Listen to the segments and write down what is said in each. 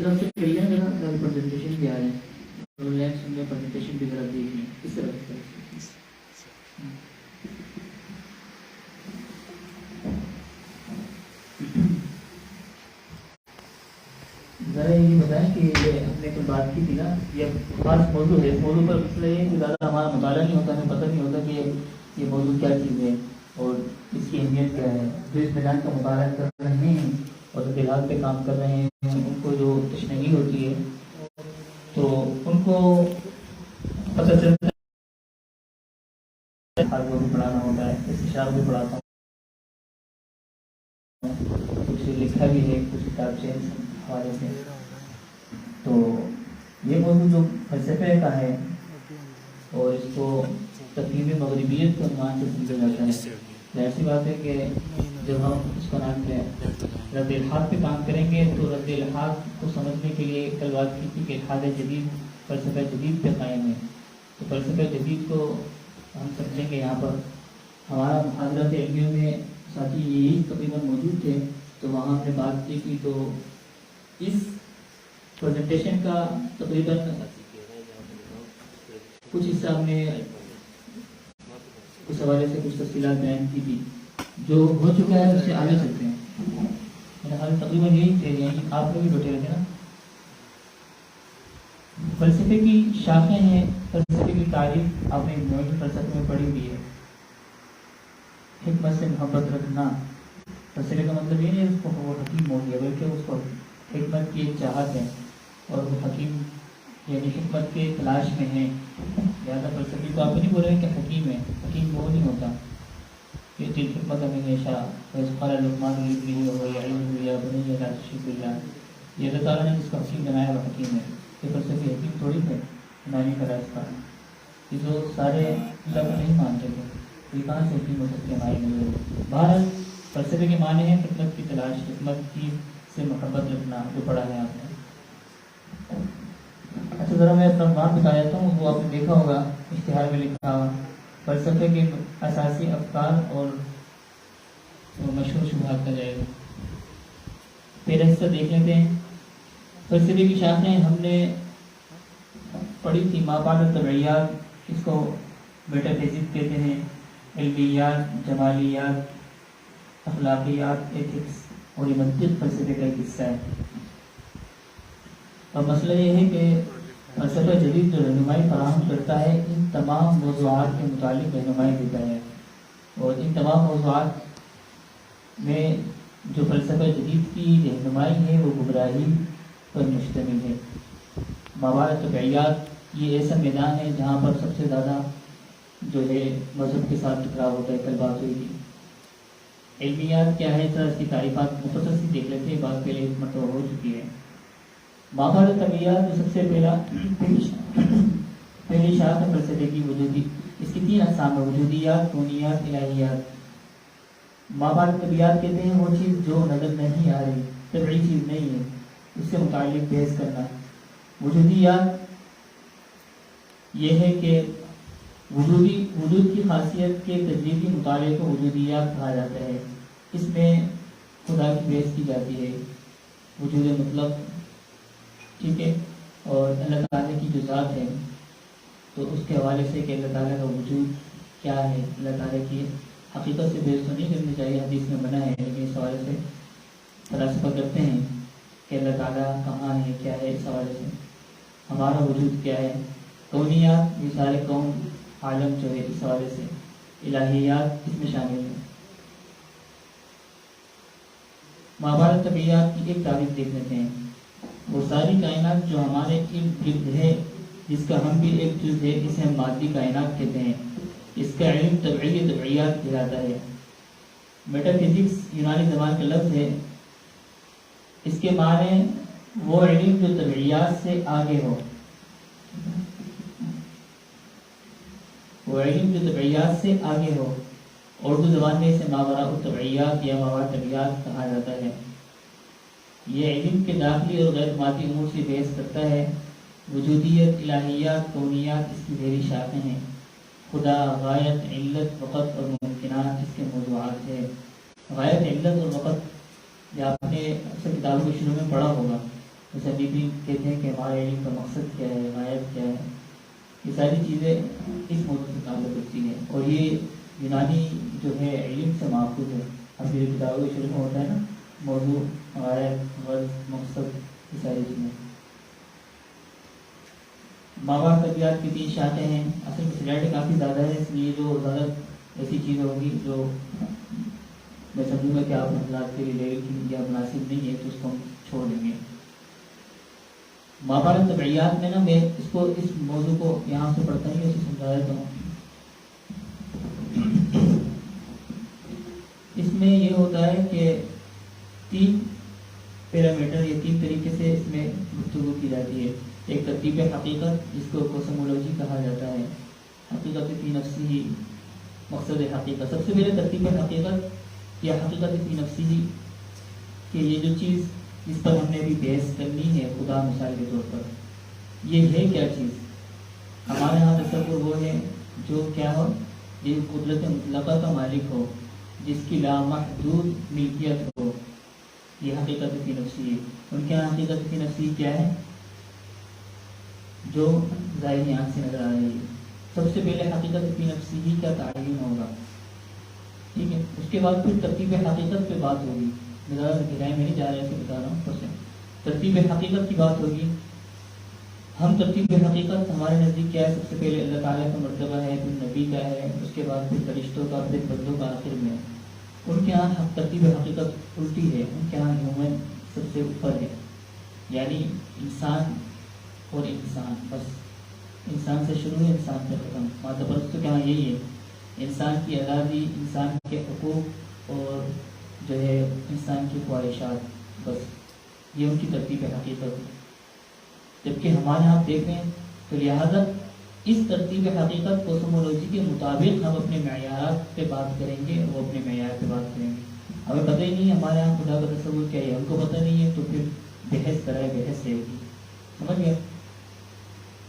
طرف سے کریے ذرا پریزنٹیشن بھی آ رہے ہیں آن لائن سن میں پریزنٹیشن بھی ذرا دیکھ لیں اس طرح سے ذرا یہ بتائیں کہ ہم نے کوئی بات کی تھی نا، یہ خاص موضوع ہے، اس موضوع پر مسئلہ یہ ہے کہ زیادہ ہمارا مطالعہ نہیں ہوتا، ہمیں پتہ نہیں ہوتا کہ یہ موضوع کیا چیز ہے اور اس کی اہمیت کیا ہے. جو اس میدان کا مطالعہ کر رہے ہیں اور دلات پہ کام کر رہے ہیں ان کو جو تشنگی ہوتی ہے تو ان کو پتہ چلتا ہے وہ بھی پڑھانا ہوتا ہے، استشار بھی پڑھاتا ہوں، کچھ لکھا بھی ہے کچھ کتاب سے حوالے سے. تو یہ موضوع جو فلسفے کا ہے اور اس کو تفہیم مغربیت کے عنوان سے سمجھا جاتا ہے. ظاہر سی بات ہے کہ جب ہم اس کا نام ہے رد الحاد پہ کام کریں گے تو رد الحاد کو سمجھنے کے لیے کل بات کی تھی کہ الحاد جدید فلسفہ جدید پہ قائم ہے. تو فلسفہ جدید کو ہم سمجھیں گے. یہاں پر ہمارا محاضرات علمیوں میں ساتھی یہی تقریباً موجود تھے تو وہاں ہم نے بات کی تو اس پریزنٹیشن کا تقریباً کچھ حصہ ہم نے اس حوالے سے کچھ تفصیلات بیان کی تھی. جو ہو چکا ہے اس سے آگے چلتے ہیں. میرا خیال تقریباً یہی تھے، یعنی آپ لوگ بھی بیٹھے رہتے نا. فلسفے کی شاخیں ہیں، فلسفے کی تعریف آپ نے نویں فلسفے میں پڑھی ہوئی ہے. حکمت سے محبت رکھنا، فلسفے کا مطلب یہ نہیں اس کو وہ حکیم ہو گیا بلکہ اس کو حکمت کی ایک چاہت ہے اور وہ حکیم یعنی حکمت کے تلاش میں ہے. لہٰذا فلسفی کو آپ نہیں بول رہے کہ حکیم ہے، حکیم وہ نہیں ہوتا. یہ چیز حکمت ہمیشہ قال لقمان لابنہ وهو يعظه یا بنی لا تشرک باللہ، یہ اللہ تعالیٰ نے جس کو حکیم بنایا وہ حکیم ہے. یہ فلسفی حکیم تھوڑی ہے نانی کا راستہ. یہ جو سارے اللہ کو نہیں مانتے تھے یہ کہاں سے حکیم ہو سکتے ہمارے لیے. بہرحال فلسفے کے معنی ہیں حکمت کی تلاش، حکمت کی سے محبت رکھنا، جو پڑھا ہے آپ نے. اچھا ذرا میں اپنا عنوان بتا دیتا ہوں، وہ آپ نے دیکھا ہوگا اشتہار میں لکھا ہوا فلسفے کے اساسی افکار اور مشہور شبہات کا جائزہ. پہلا حصہ دیکھ لیتے ہیں. فلسفے کی شاخیں ہم نے پڑھی تھی. ما بعد الطبیعیات، اس کو میٹا فزکس کہتے ہیں، علمیات، جمالیات، اخلاقیات، ایتھکس اور یہ منطق فلسفے کا ایک حصہ ہے. اور مسئلہ یہ ہے کہ فلسفہ جدید جو رہنمائی فراہم کرتا ہے ان تمام موضوعات کے متعلق رہنمائی دیتا ہے. اور ان تمام موضوعات میں جو فلسفہ جدید کی رہنمائی ہے وہ گمراہی پر مشتمل ہے. مواد طبیعیات یہ ایسا میدان ہے جہاں پر سب سے زیادہ جو ہے مذہب کے ساتھ ٹکراؤ ہوتا ہے. کل بات ہوئی تھی. علمیات کیا ہے، اس کی تعریفات مختصر سی دیکھ لیتے ہیں، بات پہلے ایک مرتبہ ہو چکی ہے. مواد طبیعیات جو سب سے پہلی شاخ ہے فلسفے کی وجودی، اس کی 3 اقسام ہیں: وجودیات، کونیات، الہیات. مواد طبیعیات کہتے ہیں وہ چیز جو نظر نہیں آ رہی، طبعی چیز نہیں ہے، اس سے متعلق بحث کرنا. وجودیات یہ ہے کہ وجود کی خاصیت کے تجزیاتی مطالعے کو وجودیات کہا جاتا ہے. اس میں خدا کی بحث کی جاتی ہے، وجود مطلب، ٹھیک ہے، اور اللہ تعالیٰ کی جو ذات ہے تو اس کے حوالے سے کہ اللہ تعالیٰ کا وجود کیا ہے، اللہ تعالیٰ کی حقیقت سے بحث تو نہیں کرنی چاہیے، حدیث میں منع ہے، لیکن اس حوالے سے فلسفہ کرتے ہیں کہ اللہ تعالیٰ کہاں ہے، کیا ہے، اس حوالے سے ہمارا وجود کیا ہے. کونیات یہ سارے کون عالم جو ہے اس حوالے سے. الہیات اس میں شامل ہے. مابعد طبیعیات کی ایک تعریف دیکھ لیتے ہیں. وہ ساری کائنات جو ہمارے ارد گرد ہے جس کا ہم بھی ایک جز ہے، اسے ہم مادی کائنات کہتے ہیں. اس کا علم طبیعیات کہلاتا ہے. میٹا فزکس یونانی زبان کا لفظ ہے. اس کے معنی وہ علم جو طبیعیات سے آگے ہو، وہ علم جو طبیعیات سے آگے ہو. اردو زبان میں اسے ماوراء الطبیعیات یا ماوراء طبیعیات کہا جاتا ہے. یہ علم کے داخلی اور غیر مادی امور سے بحث کرتا ہے. وجودیت، الہیات، کونیات اس کی ذیلی شاخیں ہیں. خدا، غایت، علت، وقت اور ممکنات اس کے موضوعات ہیں. غایت، علت اور وقت یہ آپ نے اکثر کتابوں کے شروع میں پڑھا ہوگا. مصنفین کہتے ہیں کہ ہمارے علم کا مقصد کیا ہے، غائب کیا ہے، یہ ساری چیزیں اس موضوع سے تعلق رکھتی ہیں، اور یہ یونانی جو ہے علم سے ماخوذ ہے۔ اب یہ کتابوں کے شروع میں ہوتا ہے نا، موضوع، غائب، غرض، مقصد، یہ ساری چیزیں۔ ماوا طبیعت کی 3 شاخیں ہیں۔ اصل میں سلیٹ کافی زیادہ ہے، اس لیے جو زیادہ ایسی چیزیں ہوگی جو میں سمجھوں گا کہ آپ حضرات کے لیے لیکن یا مناسب نہیں ہے تو اس کو ہم چھوڑ دیں گے۔ ماورا طبیعیات میں نا میں اس موضوع کو یہاں سے پڑھتا ہوں، اسے سمجھا دیتا ہوں۔ اس میں یہ ہوتا ہے کہ 3 پیرامیٹر یا 3 طریقے سے اس میں گفتگو کی جاتی ہے۔ ایک ترتیب حقیقت، جس کو کوسمولوجی کہا جاتا ہے، حقیقت فی نفسی، مقصد حقیقت۔ سب سے پہلے ترتیب حقیقت یا حقیقت فی نفسی کہ یہ جو چیز جس پر ہم نے ابھی بحث کرنی ہے، خدا مثال کے طور پر، یہ ہے کیا چیز؟ ہمارے یہاں تصور وہ ہے جو کیا ہو، یہ قدرت مطلقہ کا مالک ہو، جس کی لامحدود ملکیت ہو، یہ حقیقت فی نفسی ہے۔ ان کے یہاں حقیقت فی نفسی کیا ہے؟ جو ظاہری آنکھ سے نظر آ رہی ہے۔ سب سے پہلے حقیقت فی نفسی ہی کا تعین ہوگا، ٹھیک ہے؟ اس کے بعد پھر ترتیب حقیقت پہ بات ہوگی، میں زیادہ گہرائی میں نہیں جا رہا، اسے بتا رہا ہوں پھر سے۔ ترتیب حقیقت کی بات ہوگی۔ ہم ترتیب حقیقت ہمارے نزدیک کیا ہے؟ سب سے پہلے اللہ تعالیٰ کا مرتبہ ہے، پھر نبی کا ہے، اس کے بعد پھر فرشتوں کا، پھر بندوں کا آخر میں۔ ان کے یہاں ترتیب حقیقت الٹی ہے، ان کے یہاں ہیومن سب سے اوپر ہے، یعنی انسان اور انسان، بس انسان سے شروع ہے، انسان سے ختم۔ مادہ پرستوں کے یہاں یہی ہے، انسان کی آزادی، انسان کے حقوق اور جو ہے انسان کی خواہشات، بس یہ ان کی ترتیب حقیقت ہے۔ جبکہ ہمارے یہاں دیکھیں تو لہٰذا اس ترتیب حقیقت کوسمولوجی کے مطابق ہم اپنے معیارات پہ بات کریں گے، وہ اپنے معیار پہ بات کریں گے۔ ہمیں پتہ ہی نہیں ہمارے یہاں خدا کا تصور کیا ہے، ہم کو پتہ نہیں ہے، تو پھر بحث کرائے بحث رہے گی، سمجھ گئے؟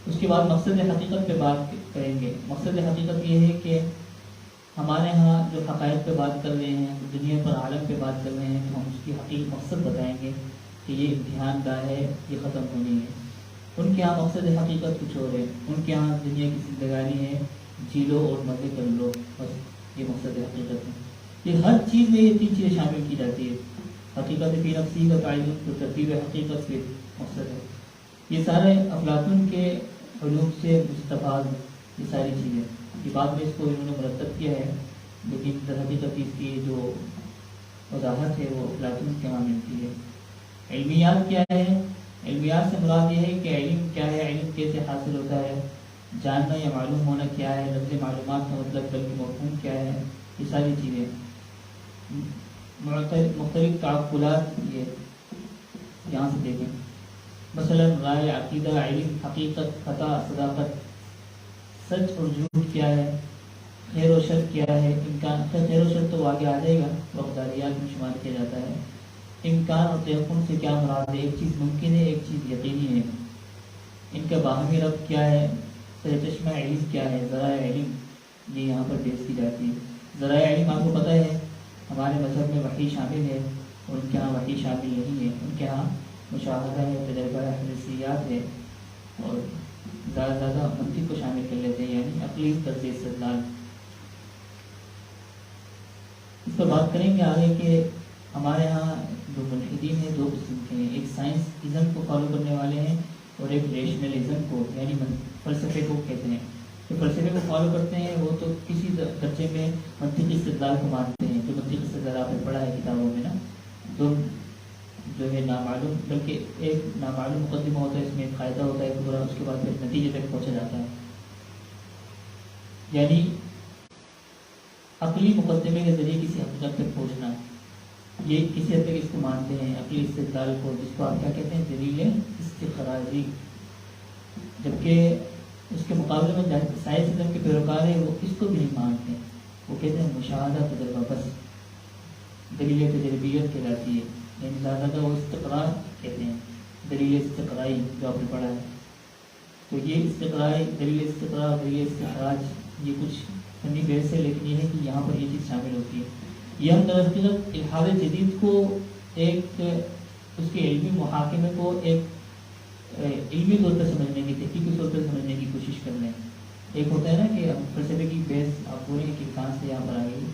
اس کے بعد مقصد حقیقت پہ بات کریں گے۔ مقصد حقیقت یہ ہے کہ ہمارے ہاں جو حقائق پہ بات کر رہے ہیں، دنیا پر عالم پہ بات کر رہے ہیں، تو ہم اس کی حقیقی مقصد بتائیں گے کہ یہ امتحان دہ ہے، یہ ختم ہونی ہے۔ ان کے یہاں مقصد حقیقت کچھ اور ہے، ان کے یہاں دنیا کی زندگانی ہے، جی لو اور مزے کر لو، بس یہ مقصد حقیقت ہے۔ یہ ہر چیز میں یہ 3 چیزیں شامل کی جاتی ہے، حقیقت فی نفسی کا تعین، تو ترتیب حقیقت پہ مقصد ہے۔ یہ سارے افلاطون کے علوم سے مستفاد یہ ساری چیزیں، یہ بعد میں اس کو انہوں نے مرتب کیا ہے، لیکن در حقیقت اس کی جو وضاحت ہے وہ افلاطون کے وہاں ملتی ہے۔ علمیات کیا ہے؟ علمیات سے مراد یہ ہے کہ علم کیا ہے، علم کیسے حاصل ہوتا ہے، جاننا یا معلوم ہونا کیا ہے، لفظ معلومات کا مطلب بلکہ مفہوم کیا ہے، یہ ساری چیزیں۔ مختلف تعقلات یہ یہاں سے دیکھیں، مثلا رائے، عقیدہ، علم، حقیقت، خطا، صداقت، سچ اور جھوٹ کیا ہے، خیر و شر کیا ہے، امکان، خیر و شر تو آگے آ جائے گا، وقداریات میں شمار کیا جاتا ہے۔ امکان اور تیقن سے کیا مراد ہے، ایک چیز ممکن ہے، ایک چیز یقینی ہے۔ ان کا باہمی ربط کیا ہے، سرچشمہ علم کیا ہے، ذرائع علم، یہ یہاں پر پیش کی جاتی ہے۔ ذرائع علم آپ کو پتہ ہے ہمارے مذہب میں وحی شامل ہے، اور ان کے ہاں وحی شامل نہیں ہے، ان کے ہاں مشاہدہ ہے، تجربہ ہے، حدیثیات ہے، اور زیادہ زیادہ منطق کو شامل کر لیتے ہیں، یعنی عقلی طرز استدلال۔ اس پر بات کریں گے آگے کہ ہمارے ہاں جو ملحدین ہیں 2 قسم کے ہیں، ایک سائنس کو فالو کرنے والے ہیں، اور ایک ریشنلزم کو، یعنی فلسفے کو کہتے ہیں۔ جو فلسفے کو فالو کرتے ہیں وہ تو کسی درجے میں منطقی استدلال کو مانتے ہیں، جو منطقی استدلال آپ نے پڑھا ہے کتابوں میں نا، جو ہے نامعلوم، بلکہ ایک نامعلوم مقدمہ ہوتا ہے، اس میں ایک قاعدہ ہوتا ہے پورا، اس کے بعد پھر نتیجے تک پہنچا جاتا ہے، یعنی عقلی مقدمے کے ذریعے کسی حقیقت تک پہنچنا، یہ کسی حد تک اس کو مانتے ہیں، عقلی استدلال کو، جس کو آپ کیا کہتے ہیں، دلیل استخراجی۔ جبکہ اس کے مقابلے میں سائنسزم کے پیروکار ہیں، وہ اس کو بھی نہیں مانتے، وہ کہتے ہیں مشاہدہ تجربہ، بس دلیل تجربیت کہلاتی ہے، یعنی زیادہ وہ استقرار کہتے ہیں، دلیل استقرائی جو آپ نے پڑھا ہے۔ تو یہ استقرائی، دلیل استقرار، دلیل استخراج، یہ کچھ فنی بحث ہے، لیکن یہ ہے کہ یہاں پر یہ چیز شامل ہوتی ہے۔ یہ ہم در حقیقت الحاد جدید کو ایک اس کے علمی محاکمے کو ایک علمی طور پر سمجھنے کی، تحقیقی طور پر سمجھنے کی کوشش کر رہے ہیں۔ ایک ہوتا ہے نا کہ فلسفے کی بیس آپ بولیں کہ کہاں سے یہاں پر آ گئی،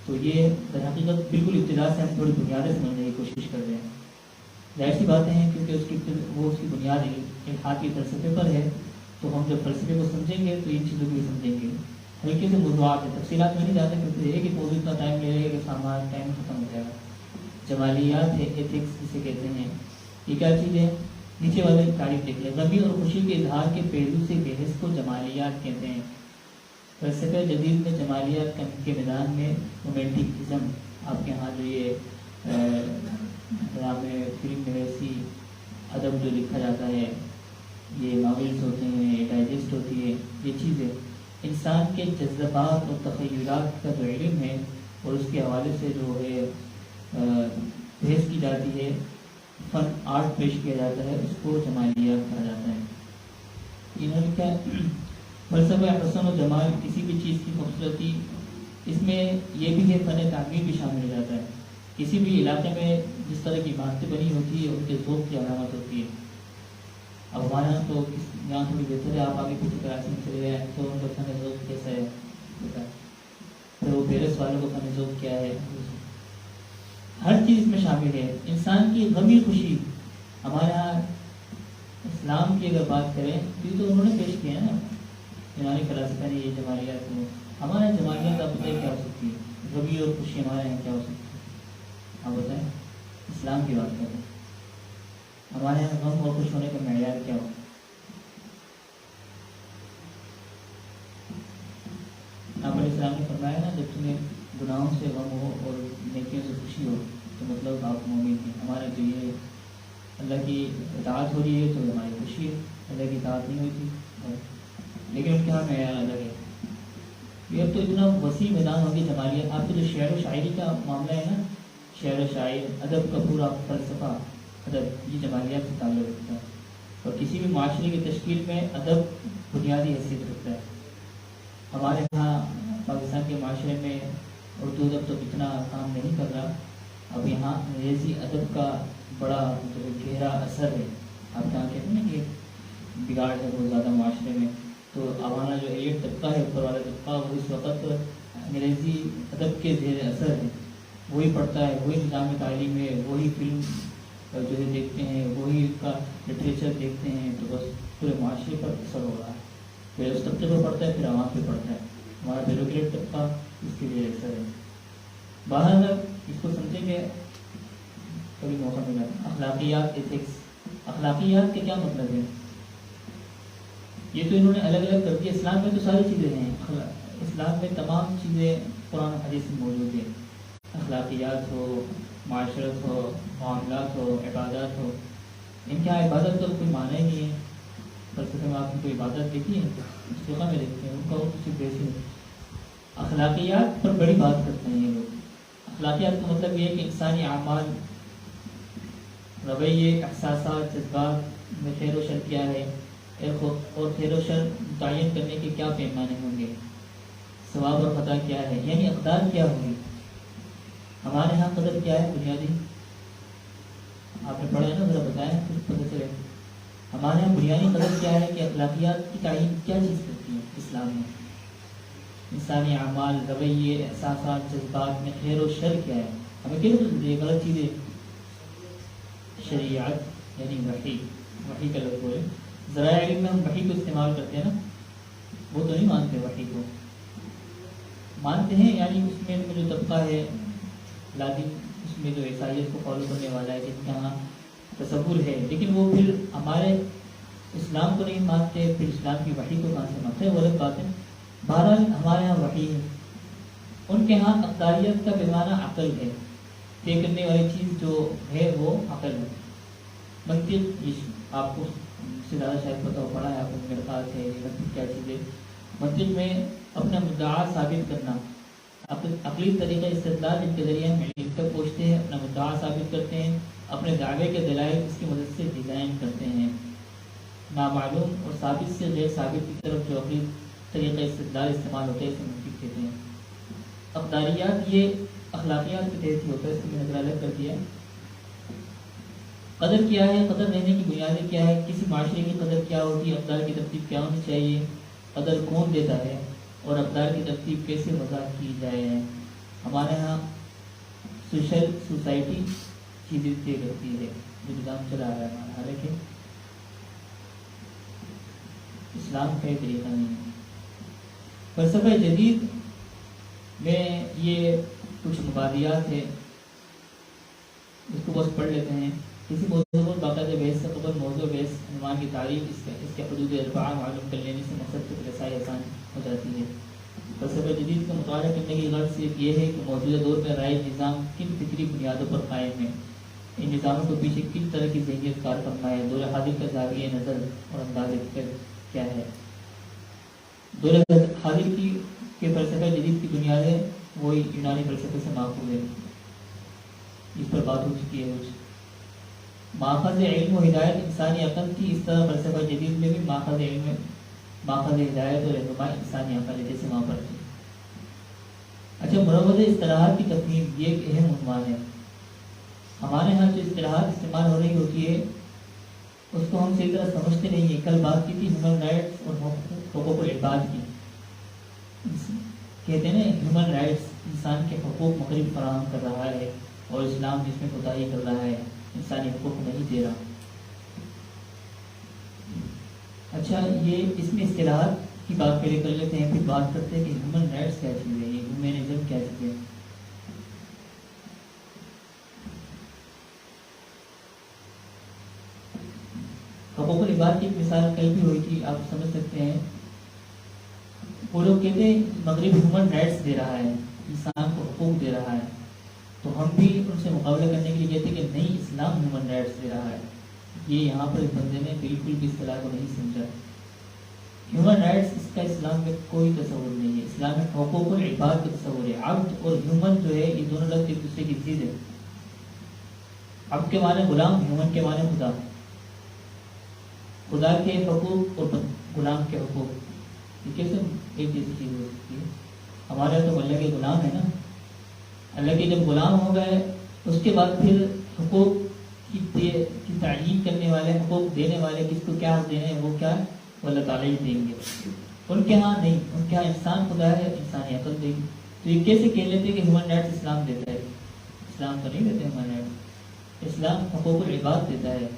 تو یہ در حقیقت بالکل ابتدا سے ہم تھوڑی بنیادیں سمجھنے کی کوشش کر رہے ہیں۔ ظاہر سی باتیں ہیں کیونکہ اس کی بنیاد الحادی فلسفے پر ہے، تو ہم جب فلسفے کو سمجھیں گے تو ان چیزوں کو بھی سمجھیں گے۔ ہلکے سے موضوعات ہیں، تفصیلات میں نہیں جاتا کیونکہ ایک ہی موضوع اتنا ٹائم لے رہے کہ سامان ٹائم ختم ہو جائے گا۔ جمالیات ہے، ایتھکس جسے کہتے ہیں، یہ کیا چیز ہے؟ نیچے والے تعریف دیکھ لیں۔ غمی اور خوشی کے اظہار کے پہلو سے بحث کو جمالیات کہتے ہیں۔ فلسفہ جدید میں جمالیات کے میدان میں رومانٹکزم، آپ کے یہاں جو یہ ڈرامے، فلم نویسی، ادب جو لکھا جاتا ہے، یہ ناولز ہوتے ہیں، ڈائجسٹ ہوتی ہے، یہ چیزیں انسان کے جذبات اور تخیلات کا جو علم ہے اور اس کے حوالے سے جو ہے بحث کی جاتی ہے، فن آرٹ پیش کیا جاتا ہے، اس کو جمالیات کہا جاتا ہے۔ انہوں نے کیا فلسفہ حسن و جمال، کسی بھی چیز کی خوبصورتی، اس میں یہ بھی ہے فن تعمیر بھی شامل ہو جاتا ہے۔ کسی بھی علاقے میں جس طرح کی عمارتیں بنی ہوتی ہے ان کے ذوق کی علامت ہوتی ہے۔ اب ہمارے یہاں تو یہاں تھوڑی بہتر ہے، آپ آگے پیچھے کراچی میں چلے گئے تو ان کا فن ذوق کیسا ہے، پھر وہ پیرس والوں کا فن ذوق کیا ہے، ہر چیز اس میں شامل ہے۔ انسان کی غمی خوشی، ہمارے یہاں اسلام کی اگر بات کریں تو یہ تو انہوں نے پیش کیا ہے نا، یونانی فلسفہ نے یہ جمالیات کو۔ ہمارے یہاں جمالیات آپ بتائیں کیا ہو سکتی ہے؟ غمی اور خوشی ہمارے یہاں کیا ہو سکتی ہے؟ آپ بتائیں، اسلام کی بات کریں، ہمارے یہاں غم اور خوش ہونے کا معیار کیا ہو؟ آپ علیہ السلام نے فرمایا نا، جب تمہیں گناہوں سے غم ہو اور نیکیوں سے خوشی ہو تو مطلب آپ مومن ہیں۔ ہمارا جو یہ اللہ کی اطاعت ہو رہی ہے تو ہماری خوشی ہے، اللہ کی اطاعت نہیں ہوتی، لیکن ان کے یہاں معیار الگ ہے۔ یہ اب تو اتنا وسیع میدان ہوگی جمالیات۔ آپ کو جو شعر و شاعری کا معاملہ ہے نا، شعر و شاعر، ادب کا پورا فلسفہ، ادب یہ جمالیات سے تعلق رکھتا ہے، اور کسی بھی معاشرے کی تشکیل میں ادب بنیادی حیثیت رکھتا ہے۔ ہمارے یہاں پاکستان کے معاشرے میں اردو ادب تو اتنا کام نہیں کر رہا، اب یہاں انگریزی ادب کا بڑا جو گہرا اثر ہے۔ آپ یہاں کہتے ہیں نا کہ بگاڑ ہے بہت زیادہ معاشرے میں، تو ہمارا جو ایلیٹ طبقہ ہے، اوپر والا طبقہ، وہ اس وقت انگریزی ادب کے زیر اثر ہے، وہی پڑھتا ہے، وہی نظام تعلیم ہے، وہی فلم جو ہے دیکھتے ہیں، وہی کا لٹریچر دیکھتے ہیں، تو بس پورے معاشرے پر اثر ہو رہا ہے۔ پھر اس طبقے پر پڑتا ہے، پھر عوام پہ پڑتا ہے، ہمارا بیروکریٹ طبقہ اس کے لیے اثر ہے۔ بہرحال اس کو سمجھیں گے کبھی موقع ملا۔ اخلاقیات، ایتھکس، اخلاقیات کے کیا مطلب ہے؟ یہ تو انہوں نے الگ الگ کر دیا۔ اسلام میں تو ساری چیزیں ہیں، اسلام میں تمام چیزیں قرآن حدیث میں موجود ہیں، اخلاقیات ہو، معاشرت ہو، معاملات ہو، عبادات ہو۔ ان کے یہاں عبادت کا کوئی معنی ہی نہیں ہے۔ فلسفے میں آپ نے کوئی عبادت دیکھی ہے؟ فقہ میں دیکھتے ہیں، ان کا صرف بیسک اخلاقیات پر بڑی بات کرتے ہیں یہ لوگ۔ اخلاقیات کا مطلب یہ ہے کہ انسانی اعمال، رویے، احساسات، جذبات میں خیر و شر کیا ہے، اور خیر و شر متعین کرنے کے کیا پیمانے ہوں گے، ثواب اور خطا کیا ہے، یعنی اقدار کیا ہوگی۔ ہمارے ہاں قدر کیا ہے بنیادی؟ آپ نے پڑھا ہے نا، ذرا بتائیں کچھ پتہ چلے۔ ہمارے یہاں بنیادی قدر کیا ہے کہ اخلاقیات کی تعین کیا چیز کرتی ہے اسلام میں؟ انسانی اعمال، رویے، احساسات، جذبات میں خیر و شر کیا ہے، ہمیں کیا مطلب یہ غلط چیزیں؟ شریعت یعنی وحی، وحی کا لفظ ہے۔ ذرائع علم میں ہم وحی کو استعمال کرتے ہیں نا، وہ تو نہیں مانتے وحی کو، مانتے ہیں یعنی اس میں جو طبقہ ہے لازم، اس میں جو عیسائیت کو فالو کرنے والا ہے، جن کے یہاں تصور ہے، لیکن وہ پھر ہمارے اسلام کو نہیں مانتے، پھر اسلام کی وحی کو کہاں سے مانتے ہیں، وہ الگ بات ہے۔ بہرحال ہمارے یہاں وحی ہے، ان کے یہاں اقداریت کا پیمانہ عقل ہے، طے کرنے والی چیز جو ہے وہ عقل ہے۔ منطق آپ کو سے زیادہ شاید پتہ ہو، پڑھا ہے آپ کو، میرے خیال سے منطق کیا چیز ہے۔ منطق میں اپنا مدعا ثابت کرنا، عقلی طریقہ استدلال جن کے ذریعے ہم علم تک پہنچتے ہیں، اپنا مدعا ثابت کرتے ہیں، اپنے دعوے کے دلائل اس کی مدد سے ڈیزائن کرتے ہیں۔ نامعلوم اور ثابت سے غیر ثابت کی طرف جو عقلی طریقہ استدلال استعمال ہوتا ہے اسے منطق کہتے ہیں۔ اقداریات یہ اخلاقیات کے تحت ہی ہوتا ہے، اس کو میں نے الگ کر دیا۔ قدر کیا ہے، قدر رہنے کی بنیادیں کیا ہے، کسی معاشرے کی قدر کیا ہوتی ہے، اقدار کی ترتیب کیا ہونی چاہیے، قدر کون دیتا ہے، اور اقدار کی ترتیب کیسے وضع کی جائے. ہمارے ہاں سوشل سوسائٹی چیزیں طے کرتی ہے جو نظام چلا رہا ہے ہمارا، حالانکہ اسلام کا طریقہ نہیں ہے. فلسفہ جدید میں یہ کچھ مبادیات ہے، اس کو بس پڑھ لیتے ہیں. کسی موضوع پر باقاعدہ بحث سے قبل موضوع بحث عنوان کی تعریف، اس کے حدود اربعہ معلوم کر لینے سے مقصد تک رسائی آسان ہو جاتی ہے. فلسفہ جدید کا مطالعہ کرنے کی غرض صرف یہ ہے کہ موجودہ دور میں رائج نظام کن فکری بنیادوں پر قائم ہے، ان نظاموں کے پیچھے کن طرح کی ذہنیت کار فرما ہے، دور حاضر کا زاویہ نظر اور انداز فکر کیا ہے. دور حاضر کے فلسفہ جدید کی بنیادیں وہی یونانی فلسفے سے ماخوذ ہے، اس پر بات ہو چکی ہے. ماخذ علم و ہدایت انسانی عقل کی، اس طرح فلسفہ جدید میں بھی ماخذ علم، ماخذ ہدایت اور رہنمائی انسانی عقل ہے، جیسے وہاں پر تھی. اچھا، مروج اصطلاحات کی تفہیم یہ ایک اہم عنوان ہے. ہمارے ہاں جو اصطلاحات استعمال ہو رہی ہوتی ہے اس کو ہم صحیح طرح سمجھتے نہیں ہیں. کل بات کی تھی ہیومن رائٹس اور حقوق العباد کی. کہتے ہیں نا ہیومن رائٹس، انسان کے حقوق مغرب فراہم کر رہا ہے اور اسلام جس میں کوتاہی کر رہا ہے، انسانی حقوق نہیں دے رہا. اچھا، یہ اس میں اصطلاحات کی بات پہلے کر لیتے ہیں، پھر بات کرتے ہیں کہ ہیومن رائٹس کیا چیز ہے، یہ ہیومنزم کیا چیز ہے. حقوق العباد کی ایک مثال کل بھی ہوئی تھی، آپ سمجھ سکتے ہیں. وہ لوگ کہتے ہیں مغرب ہیومن رائٹس دے رہا ہے، انسان کو حقوق دے رہا ہے، تو ہم بھی ان سے مقابلہ کرنے کے لیے کہتے ہیں کہ نہیں، اسلام ہیومن رائٹس دے رہا ہے. یہ یہاں پر اس بندے نے بالکل بھی اصطلاح کو نہیں سمجھا. ہیومن رائٹس اس کا اسلام میں کوئی تصور نہیں ہے. اسلام میں حقوق العباد کا تصور ہے. عبد اور ہیومن جو ہے یہ دونوں لفظ ایک دوسرے کی ضد ہے. عبد کے معنی غلام، ہیومن کے معنی خدا. خدا کے حقوق اور غلام کے حقوق یہ کیسے ایک جیسی چیز ہو سکتی ہے؟ ہمارے تو اللہ کے غلام ہے نا. اللہ کے جب غلام ہو گئے اس کے بعد پھر حقوق کی تعلیم کرنے والے، حقوق دینے والے، کس کو کیا حق دینے ہیں وہ کیا وہ اللہ تعالیٰ ہی دیں گے. ان کے ہاں نہیں، ان کے ہاں انسان خدا ہے، انسانی عقل دے گی. تو یہ کیسے کہہ لیتے کہ ہیومن رائٹس اسلام دیتا ہے؟ اسلام تو نہیں دیتے ہیومن رائٹس. اسلام حقوق العباد دیتا ہے،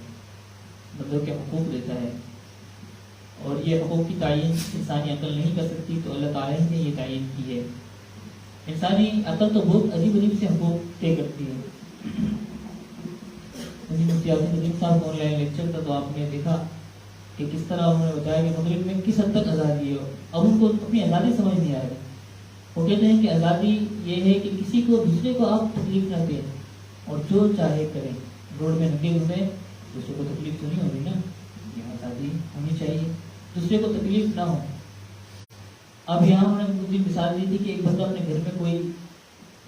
بندوں کے حقوق دیتا ہے، اور یہ حقوق کی تعین انسانی عقل نہیں کر سکتی، تو اللہ تعالیٰ ہی نے یہ تعین کی ہے. انسانی عقل تو بہت عجیب عجیب سے حقوق طے کرتی ہے. مفتی اعظم ندیم صاحب آن لائن لیکچر تھا تو آپ نے دیکھا کہ کس طرح انہوں نے بتایا کہ مغرب میں کس حد تک آزادی ہے. اب ان کو اپنی آزادی سمجھ نہیں آ رہی. وہ کہتے ہیں کہ آزادی یہ ہے کہ کسی کو دوسرے کو آپ تکلیف نہ دیں اور جو چاہے کریں. روڈ میں ننگے گھومے، دوسرے کو تکلیف تو نہیں ہوگی نا، یہ آزادی ہونی چاہیے، دوسرے کو تکلیف نہ ہو. اب یہاں انہوں نے مجھے مثال دی تھی کہ ایک بندہ اپنے گھر میں کوئی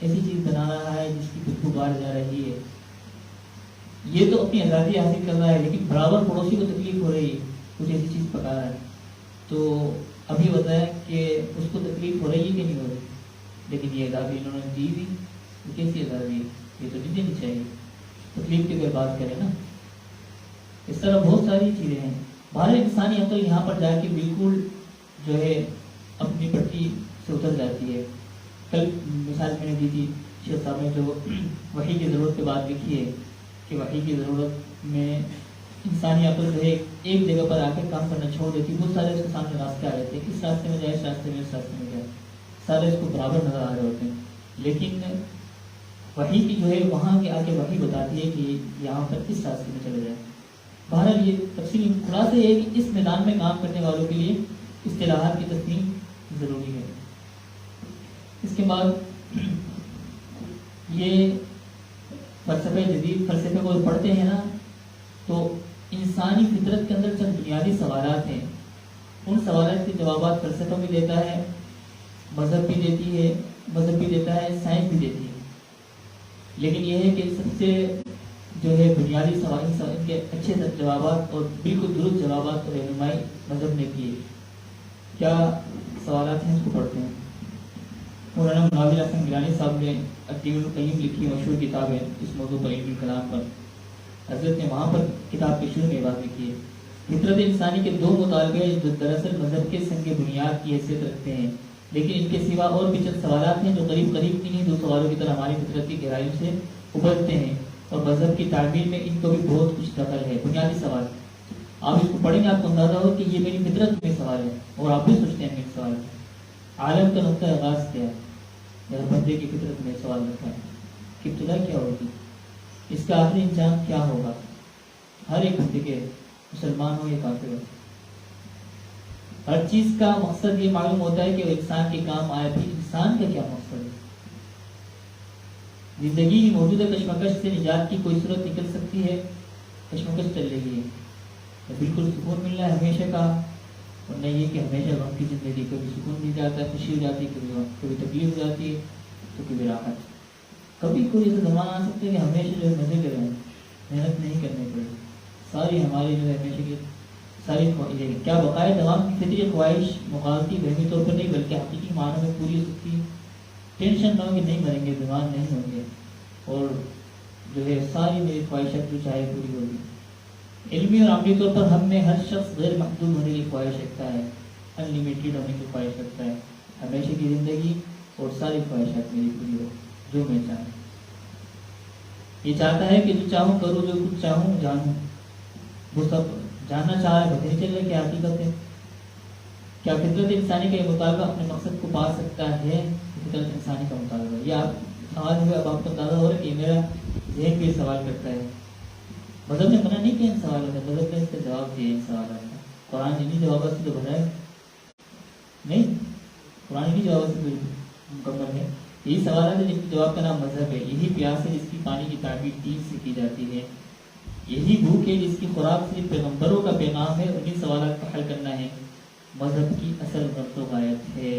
ایسی چیز بنا رہا ہے جس کی بدبو باہر جا رہی ہے. یہ تو اپنی آزادی حاصل کر رہا ہے، لیکن برابر پڑوسی کو تکلیف ہو رہی ہے، کچھ ایسی چیز پکا رہا ہے. تو ابھی بتایا کہ اس کو تکلیف ہو رہی ہے کہ نہیں ہو رہی، لیکن یہ آزادی انہوں نے دی بھی. تو کیسی آزادی ہے؟ یہ تو نہیں دینی چاہیے. تکلیف کی کوئی بات کرے نا. اس طرح بہت ساری چیزیں ہیں. باہر انسانی عقل یہاں پر جا کے بالکل جو ہے اپنی پٹی سے اتر جاتی ہے. کل مثال میں نے دی تھی شیخ صاحب نے جو وحی کی ضرورت کی بات لکھی ہے کہ وحی کی ضرورت میں انسانی عقل جو ہے ایک جگہ پر آ کر کام کرنا چھوڑ دیتی. بہت سارے اس کے سامنے راستے آ رہے تھے، کس راستے میں جائے، اس راستے میں، اس راستے میں جائے، سارے اس کو برابر نظر آ رہے ہوتے ہیں. لیکن وحی کی جو ہے وہاں کے آ کے وحی بتاتی ہے کہ یہاں پر کس راستے میں چلے جائے. بہرحال یہ تفصیل خلاصہ یہ ہے کہ اس میدان میں کام کرنے والوں کے لیے اصطلاحات کی تفہیم ضروری ہے. اس کے بعد یہ فلسفہ جدید فلسفے کو پڑھتے ہیں نا تو انسانی فطرت کے اندر چند بنیادی سوالات ہیں. ان سوالات کے جوابات فلسفہ بھی دیتا ہے، مذہب بھی دیتا ہے، سائنس بھی دیتی ہے. لیکن یہ ہے کہ سب سے جو ہے بنیادی سوال ان کے اچھے جوابات اور بالکل درست جوابات اور رہنمائی مذہب نے کی ہے. کیا سوالات ہیں اس کو پڑھتے ہیں. مولانا مناظر حسن گیلانی صاحب نے الدین القیم لکھی مشہور کتاب ہے اس موضوع پر، علم کلام پر. حضرت نے وہاں پر کتاب کے شروع میں بات کی ہے. فطرت انسانی کے دو مطالبے جو دراصل مذہب کے سنگ بنیاد کی حیثیت رکھتے ہیں، لیکن ان کے سوا اور بھی چند سوالات ہیں جو قریب قریب انہی دو سوالوں کی طرح ہماری فطرت کی گہرائیوں سے ابھرتے ہیں، اور مذہب کی تعبیر میں ان کو بھی بہت کچھ دخل ہے. بنیادی سوال آپ اس کو پڑھیں گے، آپ کو اندازہ ہو کہ یہ میری فطرت میں سوال ہے، اور آپ بھی سوچتے ہیں میرے سوال ہے. عالم کا نقطہ آغاز کیا ہے؟ یا بندے کی فطرت میں سوال رکھا ہے کہ ابتدا کیا ہوگی، اس کا آخری انجام کیا ہوگا. ہر ایک بندے کے، مسلمان ہو یا کافر ہو، ہر چیز کا مقصد یہ معلوم ہوتا ہے کہ وہ انسان کے کام آیا بھی. انسان کا کیا مقصد ہے؟ زندگی کی موجودہ کشمکش سے نجات کی کوئی صورت نکل سکتی ہے؟ کشمکش چل رہی ہے، بالکل سکون مل رہا ہے ہمیشہ کا، اور نہیں یہ کہ ہمیشہ غم کی زندگی، کبھی سکون مل جاتا ہے، خوشی ہو جاتی ہے، کبھی تکلیف ہو جاتی ہے، تو کبھی راحت. کبھی کوئی ایسا زمانہ آ سکتا ہے کہ ہمیشہ جو ہے مزے کر رہے ہیں، محنت نہیں کرنی پڑے، ساری ہماری جو ہے ہمیشہ کی ساری کیا بقائے تمام کی فطری خواہش مخالفتی بہمی طور پر نہیں بلکہ حقیقی معنوں میں پوری ہو سکتی ہے. ٹینشن نہ ہو کہ نہیں مریں گے، بیمار نہیں ہوں گے، اور جو ہے ساری میری خواہشات جو چاہے پوری ہوگی. علمی اور عملی طور پر ہم میں ہر شخص غیر محدود ہونے کی خواہش رکھتا ہے، ان لمیٹیڈ ہونے کی خواہش رکھتا ہے. ہمیشہ کی زندگی اور ساری خواہشات میری پوری ہو، جو میں چاہوں. یہ چاہتا ہے کہ جو چاہوں کروں، جو کچھ چاہوں جانوں. وہ سب جاننا چاہ رہا ہے، پتہ نہیں چل رہا کیا حقیقت ہے. کیا فطرت انسانی کا یہ مطالبہ اپنے مقصد کو پا سکتا ہے؟ فطرت انسانی کا مطالبہ، یہ آپ سوال ہوئے، اب آپ کو اندازہ ہو رہا ہے کہ میرا ذہن بھی سوال کرتا ہے. مذہب نے منع نہیں کیا ان سوالوں کا، مذہب نے اس کا جواب دیا ان سوالات کا. قرآن انہی جوابات سے تو بھرا ہے، نہیں قرآن انہی جوابات سے مکمل ہے. یہی سوالات ہے جن کے جواب کا نام مذہب ہے. یہی پیاس ہے جس کی پانی کی تعبیر دین سے کی جاتی ہے. یہی بھوک ہے جس کی خوراک صرف پیغمبروں کا پیغام ہے. انہی سوالات کا حل کرنا ہے مذہب کی اصل غرض و غایت ہے.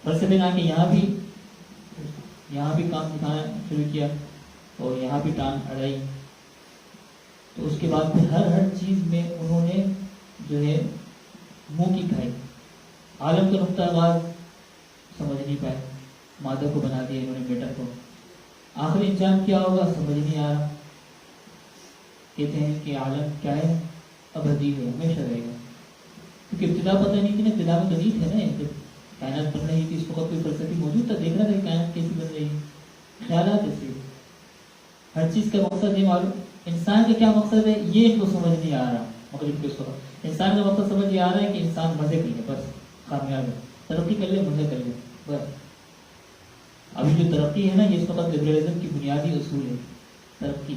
فلسفے نے یہاں بھی کام دکھانا شروع کیا اور یہاں بھی ٹانگ اڑائی، تو اس کے بعد پھر ہر چیز میں انہوں نے جو ہے منہ کی کھائی. عالم کا نقطہ آغاز سمجھ نہیں پائے، مادہ کو بنا دیا انہوں نے میٹر کو. آخری انجام کیا ہوگا سمجھ نہیں آ رہا. کہتے ہیں کہ عالم کیا ہے؟ ابدی ہے، ہمیشہ رہے گا. کیونکہ ابتدا پتہ نہیں تھی نا، ابتدا میں تو نہیں تھے نا. جب کائنات بن رہی تھی اس وقت کوئی فلسفی موجود تھا؟ دیکھ رہا تھا کہ کائنات کیسی بن رہی ہے، خیالات ایسے. ہر چیز کا مقصد یہ معلوم. انسان کا کیا مقصد ہے یہ ان کو سمجھ نہیں آ رہا. مغرب کے اس وقت انسان کا مقصد سمجھ یہ آ رہا ہے کہ انسان مزے کر لے، بس کامیاب ہے، ترقی کر لے، مزے کر لے بس. ابھی جو ترقی ہے نا، یہ اس وقت لبرلزم کی بنیادی اصول ہے. ترقی،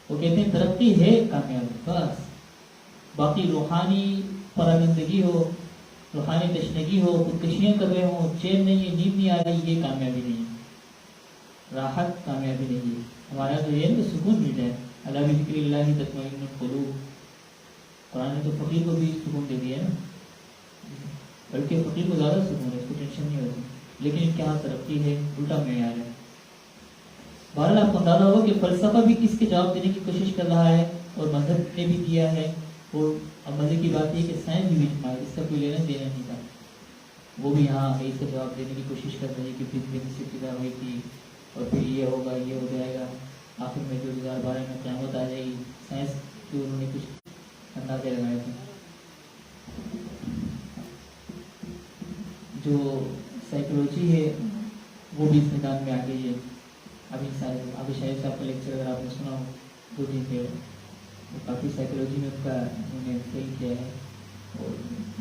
وہ کہتے ہیں ترقی ہے کامیابی بس. باقی روحانی پراگندگی ہو، روحانی تشنگی ہو، خودکشیاں کر رہے ہوں، چین نہیں ہے، نیند نہیں آ رہی، یہ کامیابی نہیں ہے. راحت کامیابی نہیں ہے. ہمارا تو یہ ہے کہ سکون مل جائے. اللہ بذکر اللہ تطمئن القلوب. قرآن نے تو فقیر کو بھی سکون دے دیا ہے نا، بلکہ فقیر کو زیادہ سکون ہے، اس کو ٹینشن نہیں ہوتی. لیکن ان کے ہاں ترقی ہے، الٹا معیار ہے. بہرحال آپ کو اندازہ ہوگا کہ فلسفہ بھی کس کے جواب دینے کی کوشش کر رہا ہے، اور مذہب نے بھی کیا ہے. اور اب مزے کی بات یہ کہ سائنس بھی بیچ میں آئی، اس کا کوئی لینا دینا نہیں تھا. وہ بھی یہاں اس کا جواب دینے کی کوشش کر رہی ہے کہ بگ بینگ سے ابتدا ہوئی تھی، اور پھر یہ ہوگا، یہ ہو جائے گا، آخر میں 2012 میں قیامت آ جائے گی. سائنس کی انہوں نے کچھ اندازے لگائے تھے. جو سائیکولوجی ہے وہ بھی اس میدان میں آ گئی ہے. ابھی شاہد صاحب کا لیکچر اگر آپ نے سنا ہو 2 دن پہ، وہ کافی سائیکولوجی میں ان کا انہوں نے فیل کیا ہے، اور